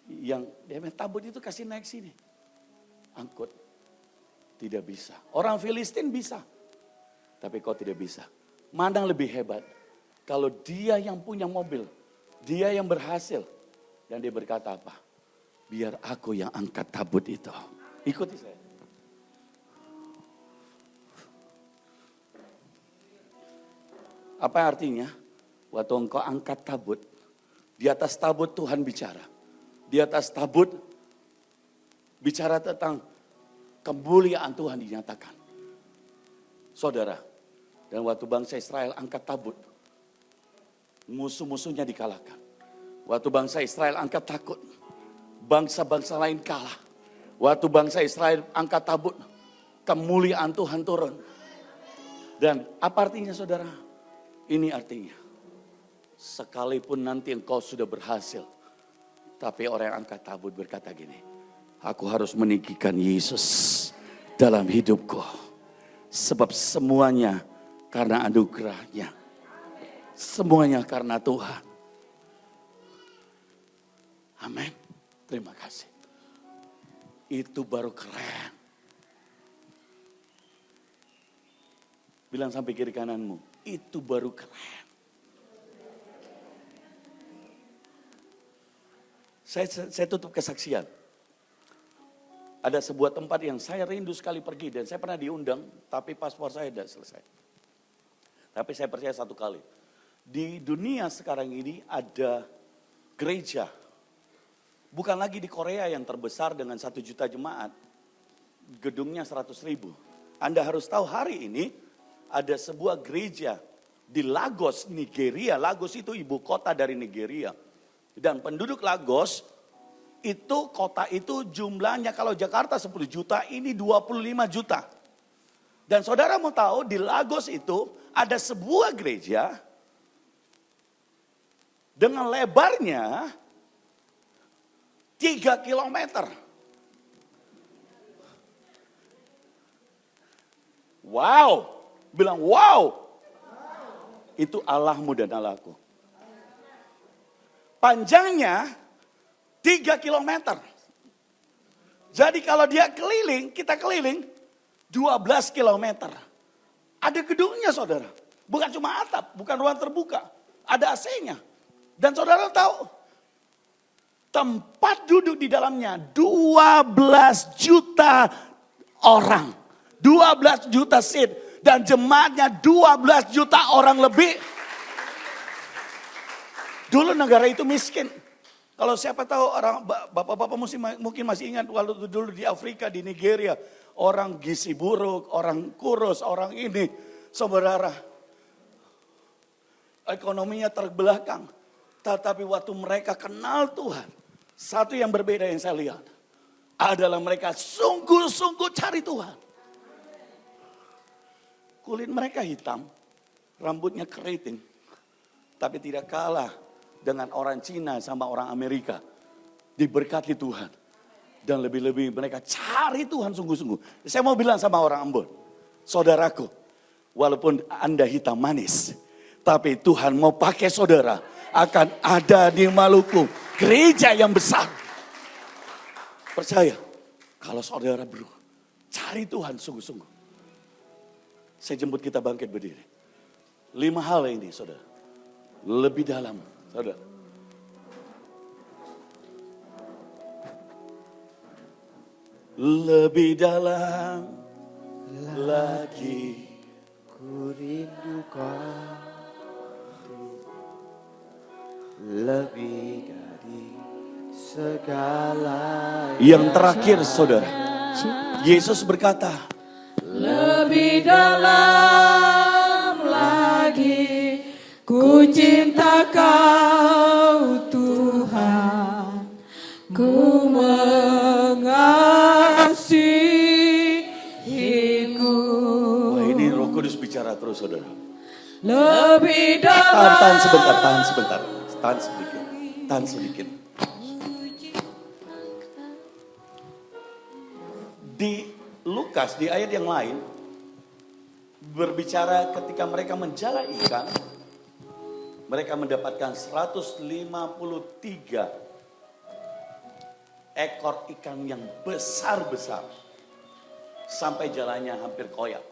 B: Yang dia tabut itu kasih naik sini. Angkut. Tidak bisa. Orang Filistin bisa. Tapi kau tidak bisa. Mana yang lebih hebat? Kalau dia yang punya mobil. Dia yang berhasil. Dan dia berkata apa? Biar aku yang angkat tabut itu. Ikuti saya. Apa artinya? Waktu engkau angkat tabut. Di atas tabut Tuhan bicara. Di atas tabut bicara tentang kemuliaan Tuhan dinyatakan. Saudara, dan waktu bangsa Israel angkat tabut, musuh-musuhnya dikalahkan. Waktu bangsa Israel angkat takut, bangsa-bangsa lain kalah. Waktu bangsa Israel angkat tabut, kemuliaan Tuhan turun. Dan apa artinya saudara? Ini artinya, sekalipun nanti engkau sudah berhasil, tapi orang yang angkat tabut berkata gini, aku harus meninggikan Yesus dalam hidupku. Sebab semuanya karena anugerahnya. Semuanya karena Tuhan. Amin. Terima kasih. Itu baru keren. Bilang sampai kiri kananmu, itu baru keren. Saya tutup kesaksian. Ada sebuah tempat yang saya rindu sekali pergi dan saya pernah diundang, tapi paspor saya tidak selesai. Tapi saya percaya satu kali, di dunia sekarang ini ada gereja, bukan lagi di Korea yang terbesar dengan 1 juta jemaat, gedungnya 100.000. Anda harus tahu hari ini ada sebuah gereja di Lagos, Nigeria. Lagos itu ibu kota dari Nigeria. Dan penduduk Lagos itu kota itu jumlahnya kalau Jakarta 10 juta, ini 25 juta. Dan saudara mau tahu di Lagos itu ada sebuah gereja dengan lebarnya 3 kilometer. Wow, bilang wow. Itu Allahmu dan Allahku. Panjangnya 3 kilometer. Jadi kalau dia keliling, kita keliling 12 kilometer. Ada gedungnya saudara. Bukan cuma atap, bukan ruang terbuka. Ada AC-nya. Dan saudara tahu, tempat duduk di dalamnya 12 juta orang. 12 juta seat. Dan jemaatnya 12 juta orang lebih. Dulu negara itu miskin. Kalau siapa tahu orang bapak-bapak mungkin masih ingat waktu dulu di Afrika, di Nigeria. Orang gizi buruk, orang kurus, orang ini. Saudara, ekonominya terbelakang. Tetapi waktu mereka kenal Tuhan. Satu yang berbeda yang saya lihat. Adalah mereka sungguh-sungguh cari Tuhan. Kulit mereka hitam. Rambutnya keriting. Tapi tidak kalah dengan orang Cina sama orang Amerika. Diberkati Tuhan. Dan lebih-lebih mereka cari Tuhan sungguh-sungguh. Saya mau bilang sama orang Ambon. Saudaraku, walaupun Anda hitam manis. Tapi Tuhan mau pakai saudara. Akan ada di Maluku gereja yang besar. Percaya. Kalau saudara cari Tuhan sungguh-sungguh. Saya jemput kita bangkit berdiri. 5 hal ini saudara. Lebih dalam. Saudara. Lebih dalam lagi.
C: Ku rindu kau. Lebih dari segala.
B: Yang terakhir saudara. Yesus berkata.
D: Lebih dalam lagi ku cinta kau Tuhan, ku mengasihiku.
B: Wah ini Roh Kudus bicara terus saudara.
D: Lebih dalam.
B: Tahan sebentar, tahan sebentar. Tahan sedikit, tahan sedikit. Di Lukas di ayat yang lain berbicara ketika mereka menjala ikan, mereka mendapatkan 153 ekor ikan yang besar-besar sampai jalannya hampir koyak.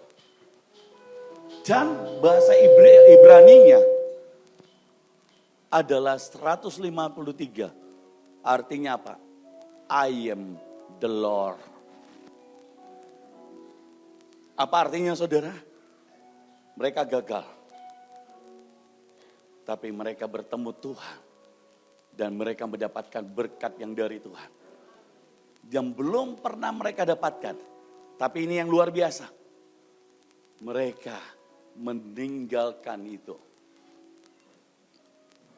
B: Dan bahasa Ibraninya adalah 153. Artinya apa? I am the Lord. Apa artinya saudara? Mereka gagal. Tapi mereka bertemu Tuhan. Dan mereka mendapatkan berkat yang dari Tuhan. Yang belum pernah mereka dapatkan. Tapi ini yang luar biasa. Mereka meninggalkan itu.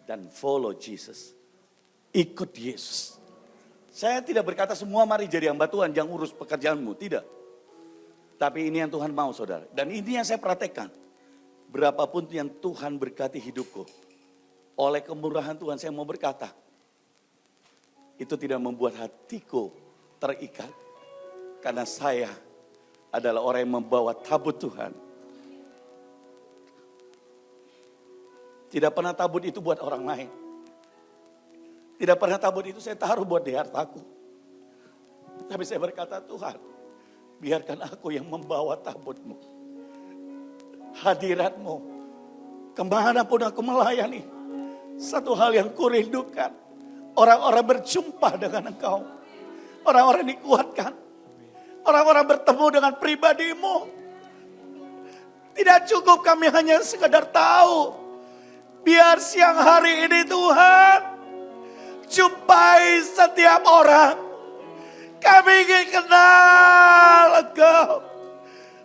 B: Dan follow Jesus. Ikut Yesus. Saya tidak berkata semua mari jadi hamba Tuhan. Jangan urus pekerjaanmu. Tidak. Tapi ini yang Tuhan mau saudara. Dan ini yang saya perhatikan. Berapapun yang Tuhan berkati hidupku. Oleh kemurahan Tuhan saya mau berkata. Itu tidak membuat hatiku terikat. Karena saya adalah orang yang membawa tabut Tuhan. Tidak pernah tabut itu buat orang lain. Tidak pernah tabut itu saya taruh buat di hartaku. Tapi saya berkata Tuhan. Biarkan aku yang membawa tabutmu. Hadiratmu. Kemanapun aku melayani. Satu hal yang kurindukan. Orang-orang berjumpa dengan Engkau. Orang-orang dikuatkan. Orang-orang bertemu dengan pribadimu. Tidak cukup kami hanya sekedar tahu. Biar siang hari ini Tuhan, jumpai setiap orang. Kami ingin kenal Engkau.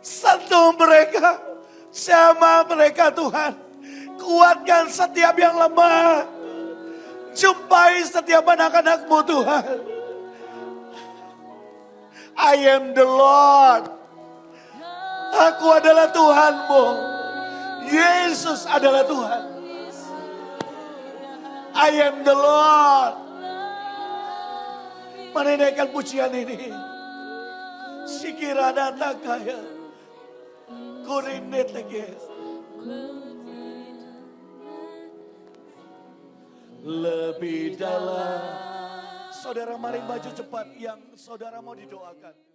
B: Sentuh mereka, sama mereka Tuhan. Kuatkan setiap yang lemah. Jumpai setiap anak-anak-Mu Tuhan. I am the Lord. Aku adalah Tuhan-Mu. Yesus adalah Tuhan. I am the Lord. Menunaikan pujian ini. Sikirana takaya. Kurindet lagi. Lebih dalam. Saudara mari maju cepat yang saudara mau didoakan.